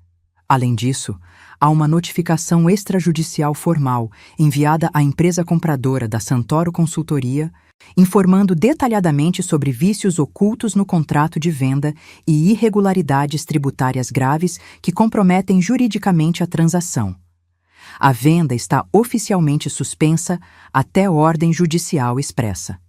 Além disso, há uma notificação extrajudicial formal enviada à empresa compradora da Santoro Consultoria, informando detalhadamente sobre vícios ocultos no contrato de venda e irregularidades tributárias graves que comprometem juridicamente a transação. A venda está oficialmente suspensa até ordem judicial expressa.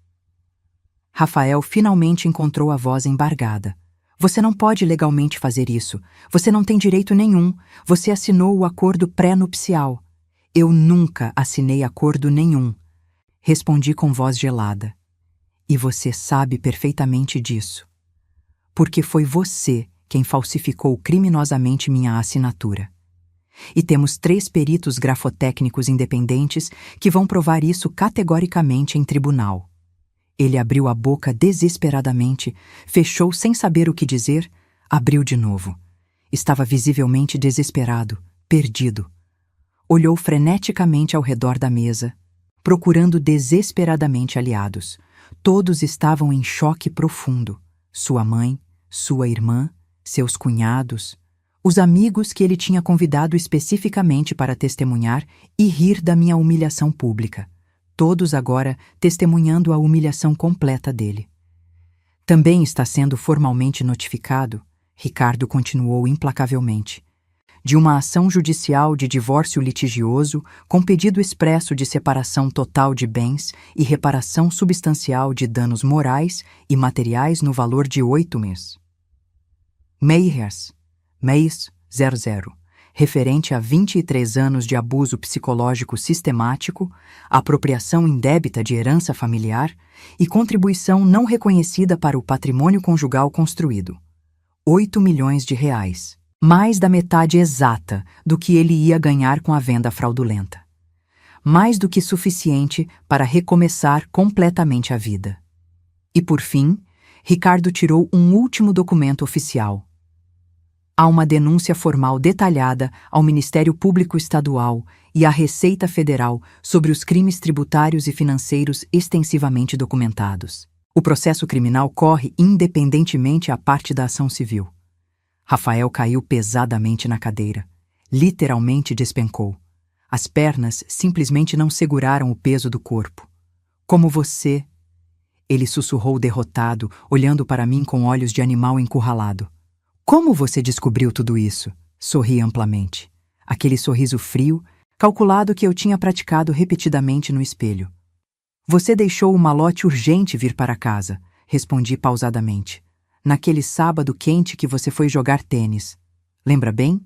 Rafael finalmente encontrou a voz embargada. Você não pode legalmente fazer isso. Você não tem direito nenhum. Você assinou o acordo pré-nupcial. Eu nunca assinei acordo nenhum. Respondi com voz gelada. E você sabe perfeitamente disso. Porque foi você quem falsificou criminosamente minha assinatura. E temos 3 peritos grafotécnicos independentes que vão provar isso categoricamente em tribunal. Ele abriu a boca desesperadamente, fechou sem saber o que dizer, abriu de novo. Estava visivelmente desesperado, perdido. Olhou freneticamente ao redor da mesa, procurando desesperadamente aliados. Todos estavam em choque profundo. Sua mãe, sua irmã, seus cunhados, os amigos que ele tinha convidado especificamente para testemunhar e rir da minha humilhação pública. Todos agora testemunhando a humilhação completa dele. Também está sendo formalmente notificado, Ricardo continuou implacavelmente, de uma ação judicial de divórcio litigioso com pedido expresso de separação total de bens e reparação substancial de danos morais e materiais no valor de 8 meses. Meyers, 00, referente a 23 anos de abuso psicológico sistemático, apropriação indébita de herança familiar e contribuição não reconhecida para o patrimônio conjugal construído. 8 milhões de reais. Mais da metade exata do que ele ia ganhar com a venda fraudulenta. Mais do que suficiente para recomeçar completamente a vida. E por fim, Ricardo tirou um último documento oficial. Há uma denúncia formal detalhada ao Ministério Público Estadual e à Receita Federal sobre os crimes tributários e financeiros extensivamente documentados. O processo criminal corre independentemente à parte da ação civil. Rafael caiu pesadamente na cadeira. Literalmente despencou. As pernas simplesmente não seguraram o peso do corpo. Como você... Ele sussurrou derrotado, olhando para mim com olhos de animal encurralado. Como você descobriu tudo isso? Sorri amplamente. Aquele sorriso frio, calculado que eu tinha praticado repetidamente no espelho. Você deixou o malote urgente vir para casa, respondi pausadamente. Naquele sábado quente que você foi jogar tênis. Lembra bem?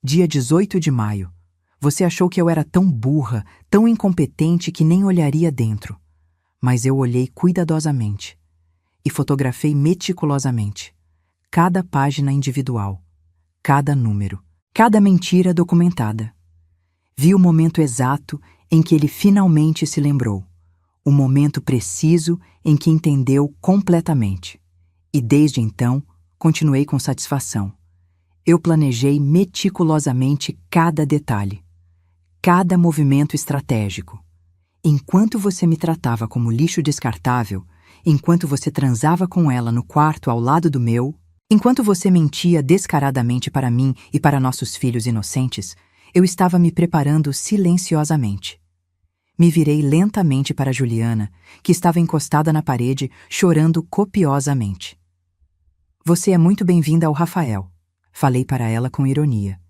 Dia 18 de maio. Você achou que eu era tão burra, tão incompetente que nem olharia dentro. Mas eu olhei cuidadosamente. E fotografei meticulosamente. Cada página individual, cada número, cada mentira documentada. Vi o momento exato em que ele finalmente se lembrou, o momento preciso em que entendeu completamente. E desde então, continuei com satisfação. Eu planejei meticulosamente cada detalhe, cada movimento estratégico. Enquanto você me tratava como lixo descartável, enquanto você transava com ela no quarto ao lado do meu, enquanto você mentia descaradamente para mim e para nossos filhos inocentes, eu estava me preparando silenciosamente. Me virei lentamente para Juliana, que estava encostada na parede, chorando copiosamente. Você é muito bem-vinda ao Rafael, falei para ela com ironia.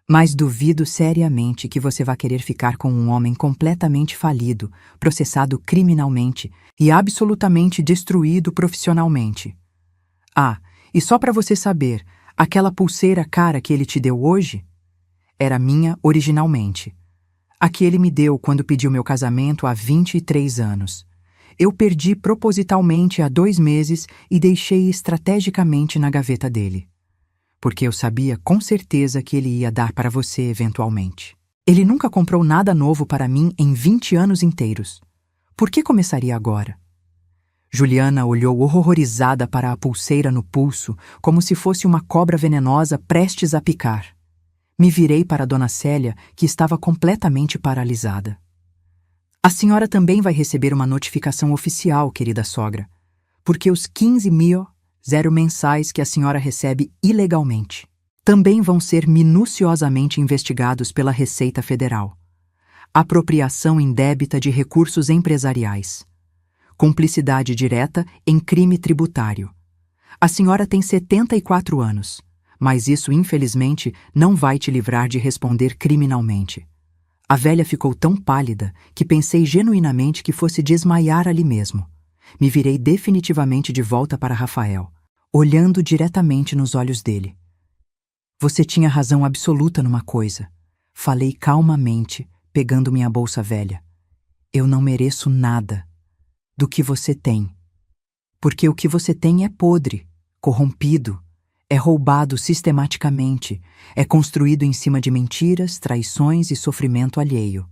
Mas duvido seriamente que você vá querer ficar com um homem completamente falido, processado criminalmente e absolutamente destruído profissionalmente. Ah, e só para você saber, aquela pulseira cara que ele te deu hoje era minha originalmente. A que ele me deu quando pediu meu casamento há 23 anos. Eu perdi propositalmente há 2 meses e deixei estrategicamente na gaveta dele. Porque eu sabia com certeza que ele ia dar para você eventualmente. Ele nunca comprou nada novo para mim em 20 anos inteiros. Por que começaria agora? Juliana olhou horrorizada para a pulseira no pulso, como se fosse uma cobra venenosa prestes a picar. Me virei para Dona Célia, que estava completamente paralisada. A senhora também vai receber uma notificação oficial, querida sogra, porque os 15.000 mensais que a senhora recebe ilegalmente também vão ser minuciosamente investigados pela Receita Federal. Apropriação indébita de recursos empresariais. Cumplicidade direta em crime tributário. A senhora tem 74 anos, mas isso, infelizmente, não vai te livrar de responder criminalmente. A velha ficou tão pálida que pensei genuinamente que fosse desmaiar ali mesmo. Me virei definitivamente de volta para Rafael, olhando diretamente nos olhos dele. Você tinha razão absoluta numa coisa. Falei calmamente, pegando minha bolsa velha. Eu não mereço nada do que você tem. Porque o que você tem é podre, corrompido, é roubado sistematicamente, é construído em cima de mentiras, traições e sofrimento alheio.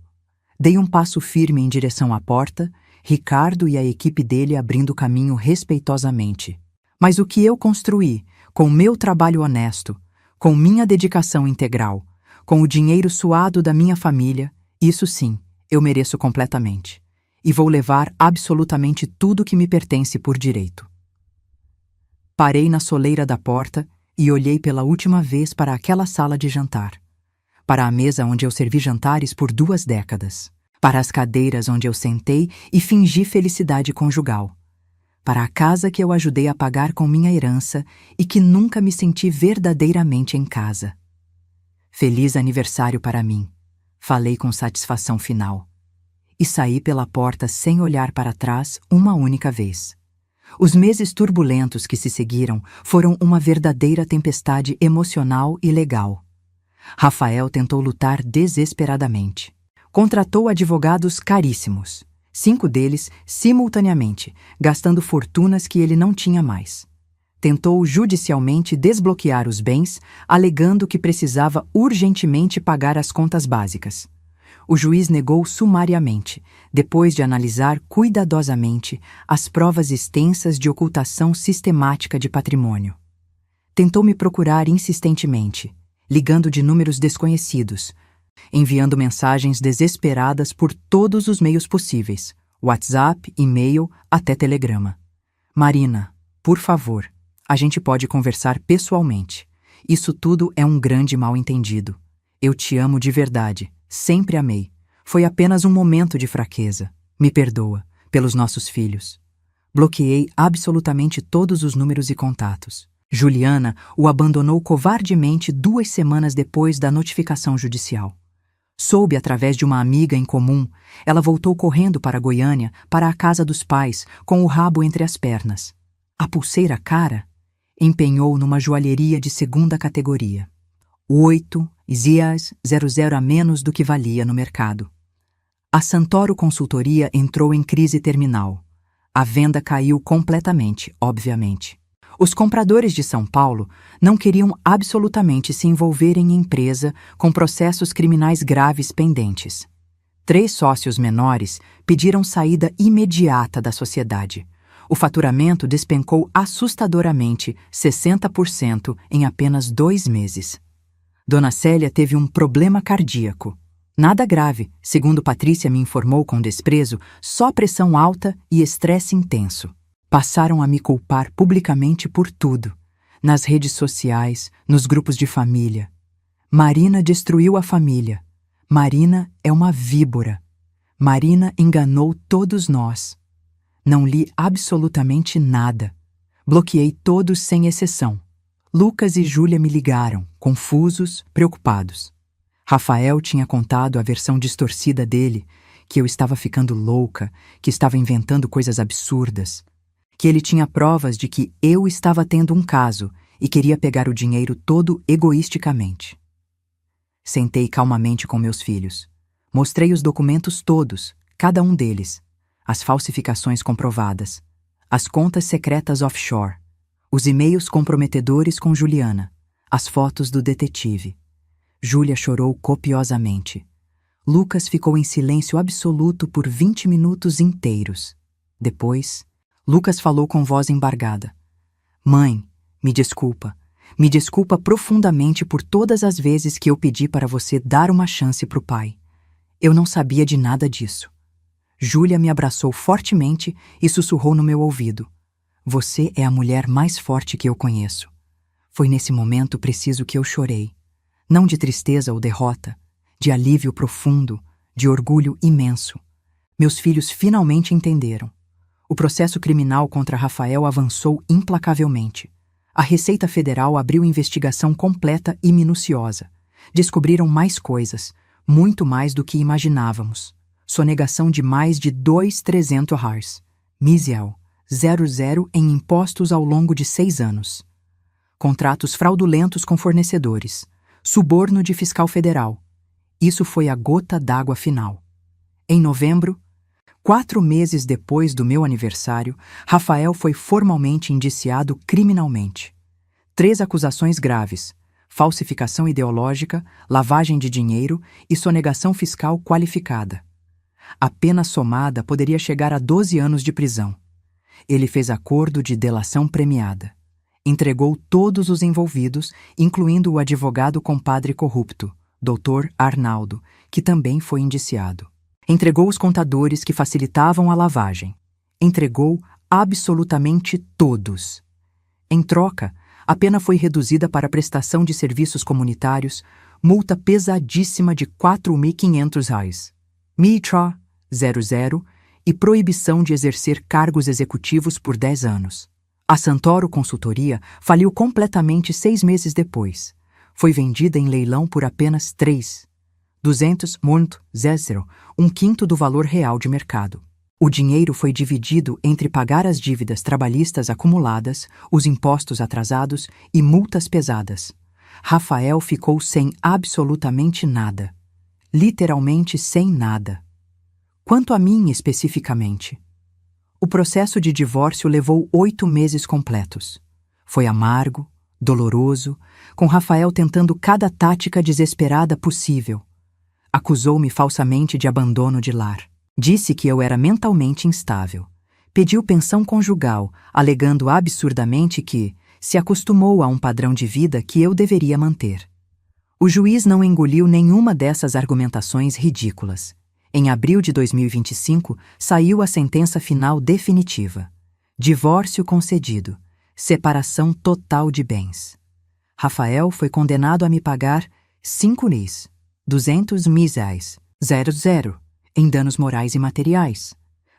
Dei um passo firme em direção à porta, Ricardo e a equipe dele abrindo caminho respeitosamente. Mas o que eu construí, com meu trabalho honesto, com minha dedicação integral, com o dinheiro suado da minha família, isso sim, eu mereço completamente. E vou levar absolutamente tudo que me pertence por direito. Parei na soleira da porta e olhei pela última vez para aquela sala de jantar. Para a mesa onde eu servi jantares por 2 décadas. Para as cadeiras onde eu sentei e fingi felicidade conjugal. Para a casa que eu ajudei a pagar com minha herança e que nunca me senti verdadeiramente em casa. Feliz aniversário para mim, falei com satisfação final. E saí pela porta sem olhar para trás uma única vez. Os meses turbulentos que se seguiram foram uma verdadeira tempestade emocional e legal. Rafael tentou lutar desesperadamente. Contratou advogados caríssimos, 5 deles simultaneamente, gastando fortunas que ele não tinha mais. Tentou judicialmente desbloquear os bens, alegando que precisava urgentemente pagar as contas básicas. O juiz negou sumariamente, depois de analisar cuidadosamente as provas extensas de ocultação sistemática de patrimônio. Tentou me procurar insistentemente, ligando de números desconhecidos, enviando mensagens desesperadas por todos os meios possíveis, WhatsApp, e-mail, até telegrama. Marina, por favor, a gente pode conversar pessoalmente. Isso tudo é um grande mal-entendido. Eu te amo de verdade, sempre amei. Foi apenas um momento de fraqueza. Me perdoa, pelos nossos filhos. Bloqueei absolutamente todos os números e contatos. Juliana o abandonou covardemente 2 semanas depois da notificação judicial. Soube através de uma amiga em comum, ela voltou correndo para Goiânia, para a casa dos pais, com o rabo entre as pernas. A pulseira cara empenhou numa joalheria de 2ª categoria. 8 ISIAs 00 a menos do que valia no mercado. A Santoro Consultoria entrou em crise terminal. A venda caiu completamente, obviamente. Os compradores de São Paulo não queriam absolutamente se envolver em empresa com processos criminais graves pendentes. 3 sócios menores pediram saída imediata da sociedade. O faturamento despencou assustadoramente 60% em apenas 2 meses. Dona Célia teve um problema cardíaco. Nada grave, segundo Patrícia me informou com desprezo, só pressão alta e estresse intenso. Passaram a me culpar publicamente por tudo, nas redes sociais, nos grupos de família. Marina destruiu a família. Marina é uma víbora. Marina enganou todos nós. Não li absolutamente nada. Bloqueei todos sem exceção. Lucas e Júlia me ligaram, confusos, preocupados. Rafael tinha contado a versão distorcida dele, que eu estava ficando louca, que estava inventando coisas absurdas, que ele tinha provas de que eu estava tendo um caso e queria pegar o dinheiro todo egoisticamente. Sentei calmamente com meus filhos. Mostrei os documentos todos, cada um deles, as falsificações comprovadas, as contas secretas offshore, os e-mails comprometedores com Juliana, as fotos do detetive. Júlia chorou copiosamente. Lucas ficou em silêncio absoluto por 20 minutos inteiros. Depois, Lucas falou com voz embargada. Mãe, me desculpa. Me desculpa profundamente por todas as vezes que eu pedi para você dar uma chance para o pai. Eu não sabia de nada disso. Júlia me abraçou fortemente e sussurrou no meu ouvido. Você é a mulher mais forte que eu conheço. Foi nesse momento preciso que eu chorei. Não de tristeza ou derrota, de alívio profundo, de orgulho imenso. Meus filhos finalmente entenderam. O processo criminal contra Rafael avançou implacavelmente. A Receita Federal abriu investigação completa e minuciosa. Descobriram mais coisas, muito mais do que imaginávamos. Sonegação de mais de $2.300. Misiel, 00 em impostos ao longo de 6 anos. Contratos fraudulentos com fornecedores. Suborno de fiscal federal. Isso foi a gota d'água final. Em novembro, 4 meses depois do meu aniversário, Rafael foi formalmente indiciado criminalmente. 3 acusações graves: falsificação ideológica, lavagem de dinheiro e sonegação fiscal qualificada. A pena somada poderia chegar a 12 anos de prisão. Ele fez acordo de delação premiada. Entregou todos os envolvidos, incluindo o advogado compadre corrupto, Dr. Arnaldo, que também foi indiciado. Entregou os contadores que facilitavam a lavagem. Entregou absolutamente todos. Em troca, a pena foi reduzida para prestação de serviços comunitários, multa pesadíssima de R$4.500. Mitra, 00, e proibição de exercer cargos executivos por 10 anos. A Santoro Consultoria faliu completamente 6 meses depois. Foi vendida em leilão por apenas 3.200.00, um quinto do valor real de mercado. O dinheiro foi dividido entre pagar as dívidas trabalhistas acumuladas, os impostos atrasados e multas pesadas. Rafael ficou sem absolutamente nada. Literalmente sem nada. Quanto a mim especificamente, o processo de divórcio levou 8 meses completos. Foi amargo, doloroso, com Rafael tentando cada tática desesperada possível. Acusou-me falsamente de abandono de lar. Disse que eu era mentalmente instável. Pediu pensão conjugal, alegando absurdamente que se acostumou a um padrão de vida que eu deveria manter. O juiz não engoliu nenhuma dessas argumentações ridículas. Em abril de 2025, saiu a sentença final definitiva. Divórcio concedido. Separação total de bens. Rafael foi condenado a me pagar R$5.200.00 em danos morais e materiais.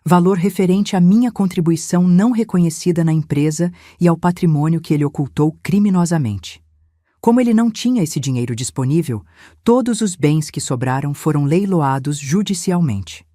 Valor referente à minha contribuição não reconhecida na empresa e ao patrimônio que ele ocultou criminosamente. Como ele não tinha esse dinheiro disponível, todos os bens que sobraram foram leiloados judicialmente.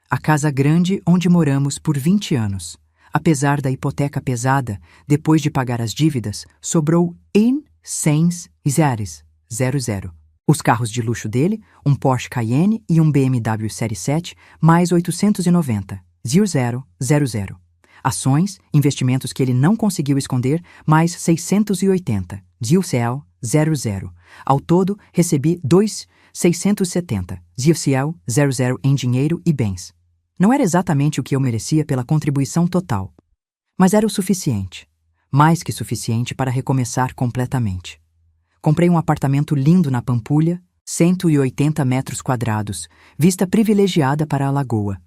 A casa grande onde moramos por 20 anos, apesar da hipoteca pesada, depois de pagar as dívidas, sobrou R$100.00. Os carros de luxo dele, um Porsche Cayenne e um BMW Série 7, mais 890.00. Ações, investimentos que ele não conseguiu esconder, mais 680. Zilcel, 00. Ao todo, recebi 2.670. Zilcel, 00 em dinheiro e bens. Não era exatamente o que eu merecia pela contribuição total, mas era o suficiente. Mais que suficiente para recomeçar completamente. Comprei um apartamento lindo na Pampulha, 180 metros quadrados, vista privilegiada para a lagoa.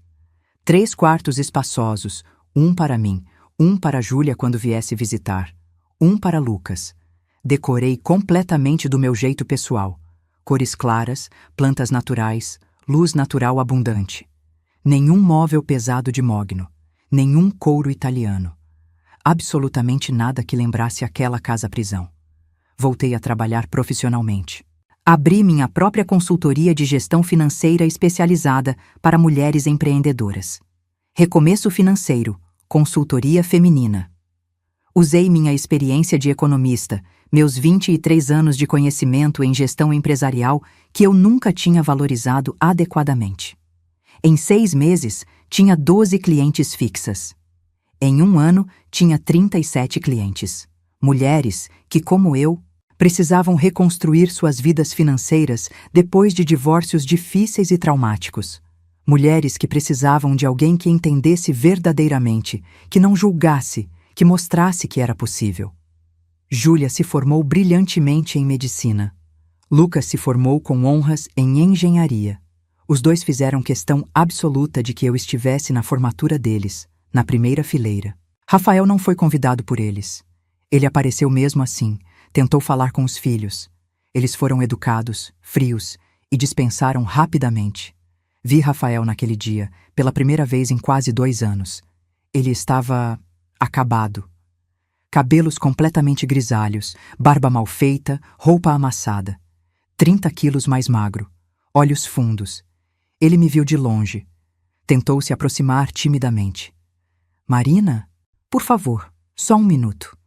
3 quartos espaçosos, um para mim, um para Júlia quando viesse visitar, um para Lucas. Decorei completamente do meu jeito pessoal. Cores claras, plantas naturais, luz natural abundante. Nenhum móvel pesado de mogno, nenhum couro italiano. Absolutamente nada que lembrasse aquela casa-prisão. Voltei a trabalhar profissionalmente. Abri minha própria consultoria de gestão financeira especializada para mulheres empreendedoras. Recomeço Financeiro, consultoria feminina. Usei minha experiência de economista, meus 23 anos de conhecimento em gestão empresarial que eu nunca tinha valorizado adequadamente. Em 6 meses, tinha 12 clientes fixas. Em 1 ano, tinha 37 clientes. Mulheres que, como eu, precisavam reconstruir suas vidas financeiras depois de divórcios difíceis e traumáticos. Mulheres que precisavam de alguém que entendesse verdadeiramente, que não julgasse, que mostrasse que era possível. Júlia se formou brilhantemente em medicina. Lucas se formou com honras em engenharia. Os dois fizeram questão absoluta de que eu estivesse na formatura deles, na primeira fileira. Rafael não foi convidado por eles. Ele apareceu mesmo assim, tentou falar com os filhos. Eles foram educados, frios, e dispensaram rapidamente. Vi Rafael naquele dia, pela primeira vez em quase 2 anos. Ele estava acabado. Cabelos completamente grisalhos, barba mal feita, roupa amassada. 30 quilos mais magro, olhos fundos. Ele me viu de longe. Tentou se aproximar timidamente. Marina, por favor, só 1 minuto.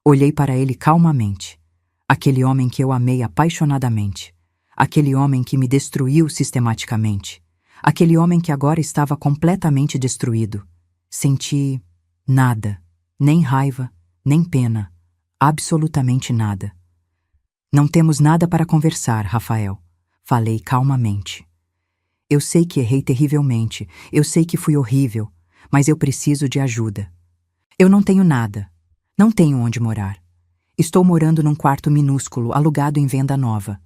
Olhei para ele calmamente. Aquele homem que eu amei apaixonadamente. Aquele homem que me destruiu sistematicamente. Aquele homem que agora estava completamente destruído. Senti nada, nem raiva, nem pena, absolutamente nada. Não temos nada para conversar, Rafael. Falei calmamente. Eu sei que errei terrivelmente, eu sei que fui horrível, mas eu preciso de ajuda. Eu não tenho nada, não tenho onde morar. Estou morando num quarto minúsculo, alugado em venda nova.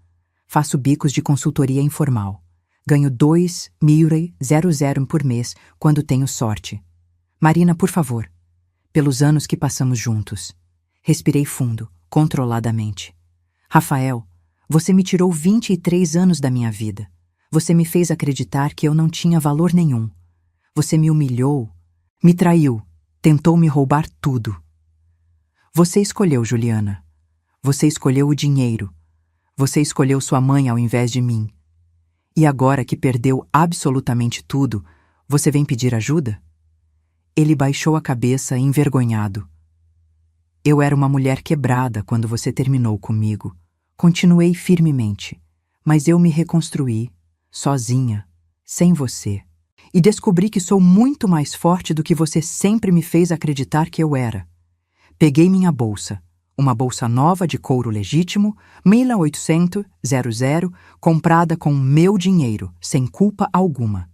Faço bicos de consultoria informal. Ganho 2.000 por mês quando tenho sorte. Marina, por favor. Pelos anos que passamos juntos. Respirei fundo, controladamente. Rafael, você me tirou 23 anos da minha vida. Você me fez acreditar que eu não tinha valor nenhum. Você me humilhou, me traiu, tentou me roubar tudo. Você escolheu Juliana. Você escolheu o dinheiro. Você escolheu sua mãe ao invés de mim. E agora que perdeu absolutamente tudo, você vem pedir ajuda? Ele baixou a cabeça, envergonhado. Eu era uma mulher quebrada quando você terminou comigo. Continuei firmemente, mas eu me reconstruí, sozinha, sem você. E descobri que sou muito mais forte do que você sempre me fez acreditar que eu era. Peguei minha bolsa, uma bolsa nova de couro legítimo, 1800, comprada com meu dinheiro, sem culpa alguma.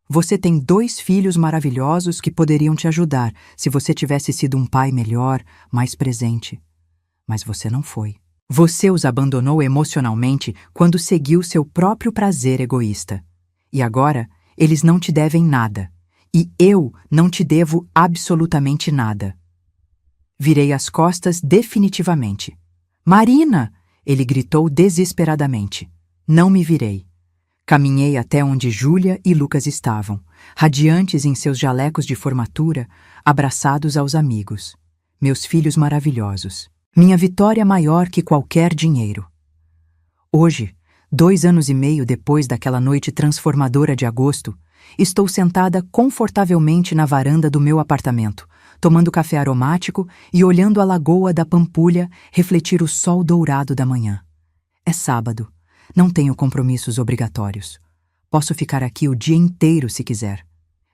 Você tem 2 filhos maravilhosos que poderiam te ajudar se você tivesse sido um pai melhor, mais presente. Mas você não foi. Você os abandonou emocionalmente quando seguiu seu próprio prazer egoísta. E agora, eles não te devem nada. E eu não te devo absolutamente nada. Virei as costas definitivamente. Marina! Ele gritou desesperadamente. Não me virei. Caminhei até onde Júlia e Lucas estavam, radiantes em seus jalecos de formatura, abraçados aos amigos. Meus filhos maravilhosos. Minha vitória maior que qualquer dinheiro. Hoje, 2 anos e meio depois daquela noite transformadora de agosto, estou sentada confortavelmente na varanda do meu apartamento, tomando café aromático e olhando a lagoa da Pampulha refletir o sol dourado da manhã. É sábado. Não tenho compromissos obrigatórios. Posso ficar aqui o dia inteiro se quiser.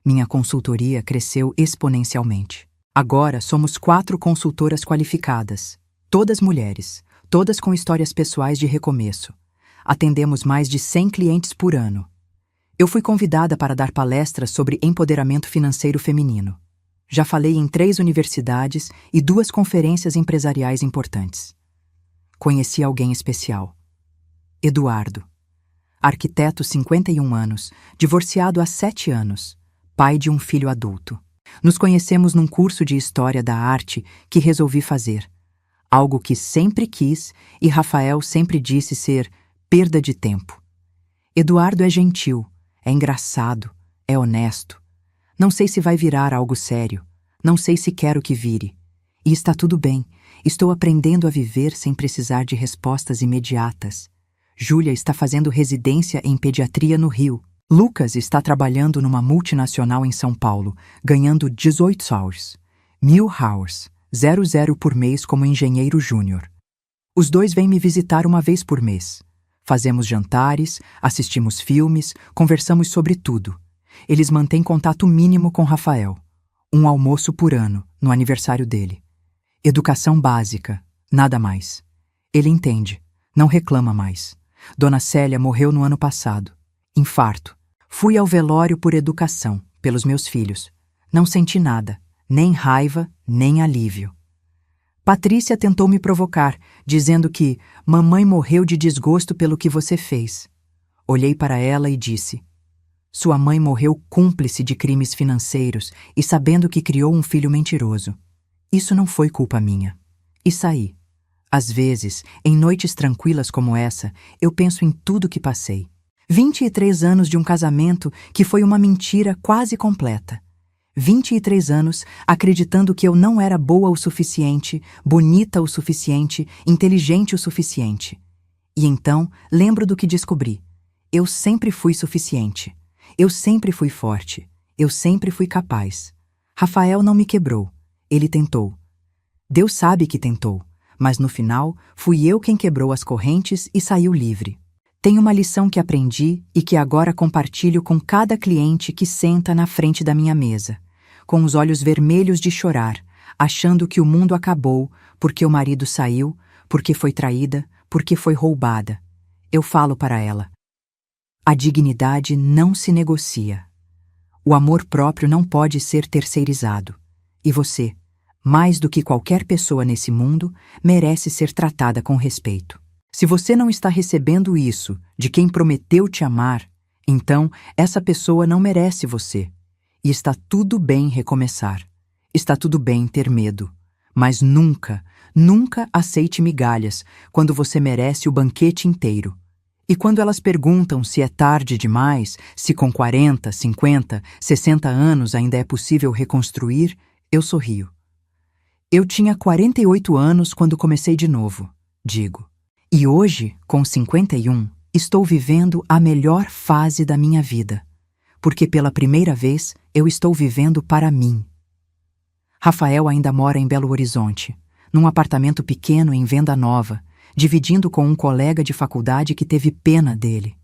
Minha consultoria cresceu exponencialmente. Agora somos 4 consultoras qualificadas. Todas mulheres, todas com histórias pessoais de recomeço. Atendemos mais de 100 clientes por ano. Eu fui convidada para dar palestras sobre empoderamento financeiro feminino. Já falei em 3 universidades e 2 conferências empresariais importantes. Conheci alguém especial. Eduardo. Arquiteto, 51 anos, divorciado há 7 anos, pai de um filho adulto. Nos conhecemos num curso de História da Arte que resolvi fazer. Algo que sempre quis e Rafael sempre disse ser perda de tempo. Eduardo é gentil, é engraçado, é honesto. Não sei se vai virar algo sério, não sei se quero que vire. E está tudo bem, estou aprendendo a viver sem precisar de respostas imediatas. Júlia está fazendo residência em pediatria no Rio. Lucas está trabalhando numa multinacional em São Paulo, ganhando 18 hours, 1000 hours, 00 por mês como engenheiro júnior. Os 2 vêm me visitar uma vez por mês. Fazemos jantares, assistimos filmes, conversamos sobre tudo. Eles mantêm contato mínimo com Rafael. Um almoço por ano, no aniversário dele. Educação básica, nada mais. Ele entende, não reclama mais. Dona Célia morreu no ano passado. Infarto. Fui ao velório por educação, pelos meus filhos. Não senti nada, nem raiva, nem alívio. Patrícia tentou me provocar, dizendo que mamãe morreu de desgosto pelo que você fez. Olhei para ela e disse: sua mãe morreu cúmplice de crimes financeiros e sabendo que criou um filho mentiroso. Isso não foi culpa minha. E saí. Às vezes, em noites tranquilas como essa, eu penso em tudo que passei. 23 anos de um casamento que foi uma mentira quase completa. 23 anos acreditando que eu não era boa o suficiente, bonita o suficiente, inteligente o suficiente. E então, lembro do que descobri. Eu sempre fui suficiente. Eu sempre fui forte. Eu sempre fui capaz. Rafael não me quebrou. Ele tentou. Deus sabe que tentou, mas no final fui eu quem quebrou as correntes e saiu livre. Tem uma lição que aprendi e que agora compartilho com cada cliente que senta na frente da minha mesa, com os olhos vermelhos de chorar, achando que o mundo acabou porque o marido saiu, porque foi traída, porque foi roubada. Eu falo para ela: a dignidade não se negocia. O amor próprio não pode ser terceirizado. E você, mais do que qualquer pessoa nesse mundo, merece ser tratada com respeito. Se você não está recebendo isso de quem prometeu te amar, então essa pessoa não merece você. E está tudo bem recomeçar. Está tudo bem ter medo. Mas nunca, nunca aceite migalhas quando você merece o banquete inteiro. E quando elas perguntam se é tarde demais, se com 40, 50, 60 anos ainda é possível reconstruir, eu sorrio. Eu tinha 48 anos quando comecei de novo, digo. E hoje, com 51, estou vivendo a melhor fase da minha vida, porque pela primeira vez eu estou vivendo para mim. Rafael ainda mora em Belo Horizonte, num apartamento pequeno em venda nova, dividindo com um colega de faculdade que teve pena dele.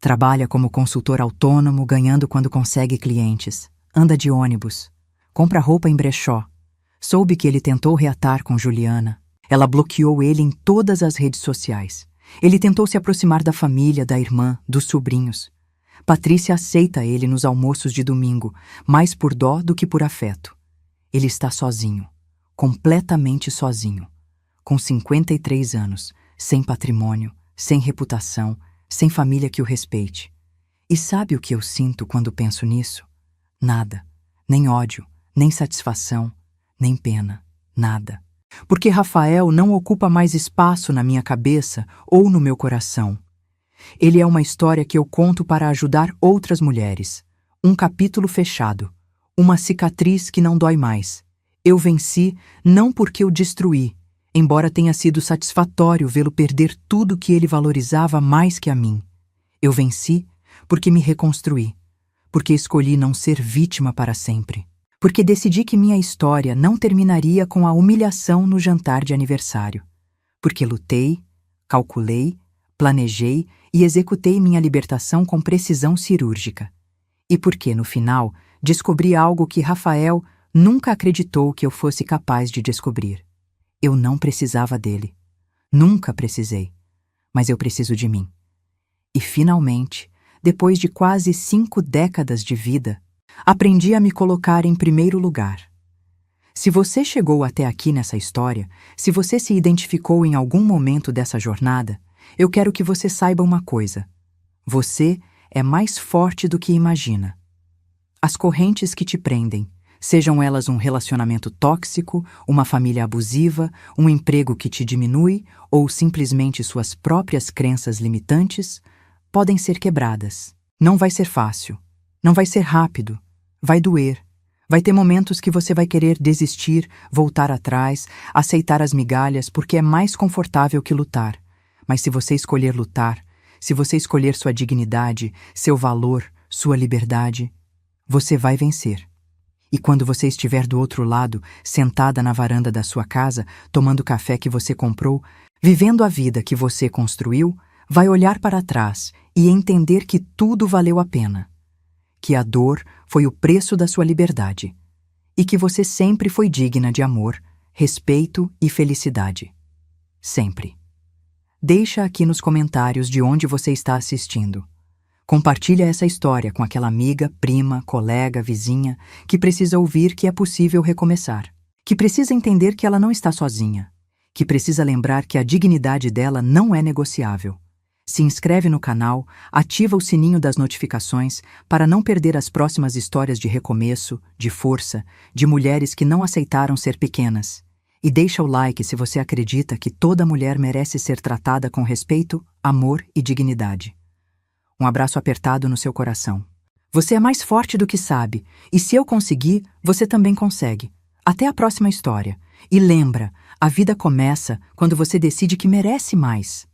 Trabalha como consultor autônomo, ganhando quando consegue clientes. Anda de ônibus. Compra roupa em brechó. Soube que ele tentou reatar com Juliana. Ela bloqueou ele em todas as redes sociais. Ele tentou se aproximar da família, da irmã, dos sobrinhos. Patrícia aceita ele nos almoços de domingo, mais por dó do que por afeto. Ele está sozinho, completamente sozinho, com 53 anos, sem patrimônio, sem reputação, sem família que o respeite. E sabe o que eu sinto quando penso nisso? Nada, nem ódio, nem satisfação, nem pena, nada. Porque Rafael não ocupa mais espaço na minha cabeça ou no meu coração. Ele é uma história que eu conto para ajudar outras mulheres. Um capítulo fechado. Uma cicatriz que não dói mais. Eu venci não porque eu destruí, embora tenha sido satisfatório vê-lo perder tudo que ele valorizava mais que a mim. Eu venci porque me reconstruí. Porque escolhi não ser vítima para sempre. Porque decidi que minha história não terminaria com a humilhação no jantar de aniversário. Porque lutei, calculei, planejei e executei minha libertação com precisão cirúrgica. E porque, no final, descobri algo que Rafael nunca acreditou que eu fosse capaz de descobrir. Eu não precisava dele. Nunca precisei. Mas eu preciso de mim. E, finalmente, depois de quase 5 décadas de vida, aprendi a me colocar em primeiro lugar. Se você chegou até aqui nessa história, se você se identificou em algum momento dessa jornada, eu quero que você saiba uma coisa. Você é mais forte do que imagina. As correntes que te prendem, sejam elas um relacionamento tóxico, uma família abusiva, um emprego que te diminui ou simplesmente suas próprias crenças limitantes, podem ser quebradas. Não vai ser fácil. Não vai ser rápido. Vai doer. Vai ter momentos que você vai querer desistir, voltar atrás, aceitar as migalhas porque é mais confortável que lutar. Mas se você escolher lutar, se você escolher sua dignidade, seu valor, sua liberdade, você vai vencer. E quando você estiver do outro lado, sentada na varanda da sua casa, tomando o café que você comprou, vivendo a vida que você construiu, vai olhar para trás e entender que tudo valeu a pena. Que a dor foi o preço da sua liberdade e que você sempre foi digna de amor, respeito e felicidade. Sempre. Deixa aqui nos comentários de onde você está assistindo. Compartilha essa história com aquela amiga, prima, colega, vizinha que precisa ouvir que é possível recomeçar. que precisa entender que ela não está sozinha, que precisa lembrar que a dignidade dela não é negociável. Se inscreve no canal, ativa o sininho das notificações para não perder as próximas histórias de recomeço, de força, de mulheres que não aceitaram ser pequenas. E deixa o like se você acredita que toda mulher merece ser tratada com respeito, amor e dignidade. Um abraço apertado no seu coração. Você é mais forte do que sabe, e se eu conseguir, você também consegue. Até a próxima história. E lembra, a vida começa quando você decide que merece mais.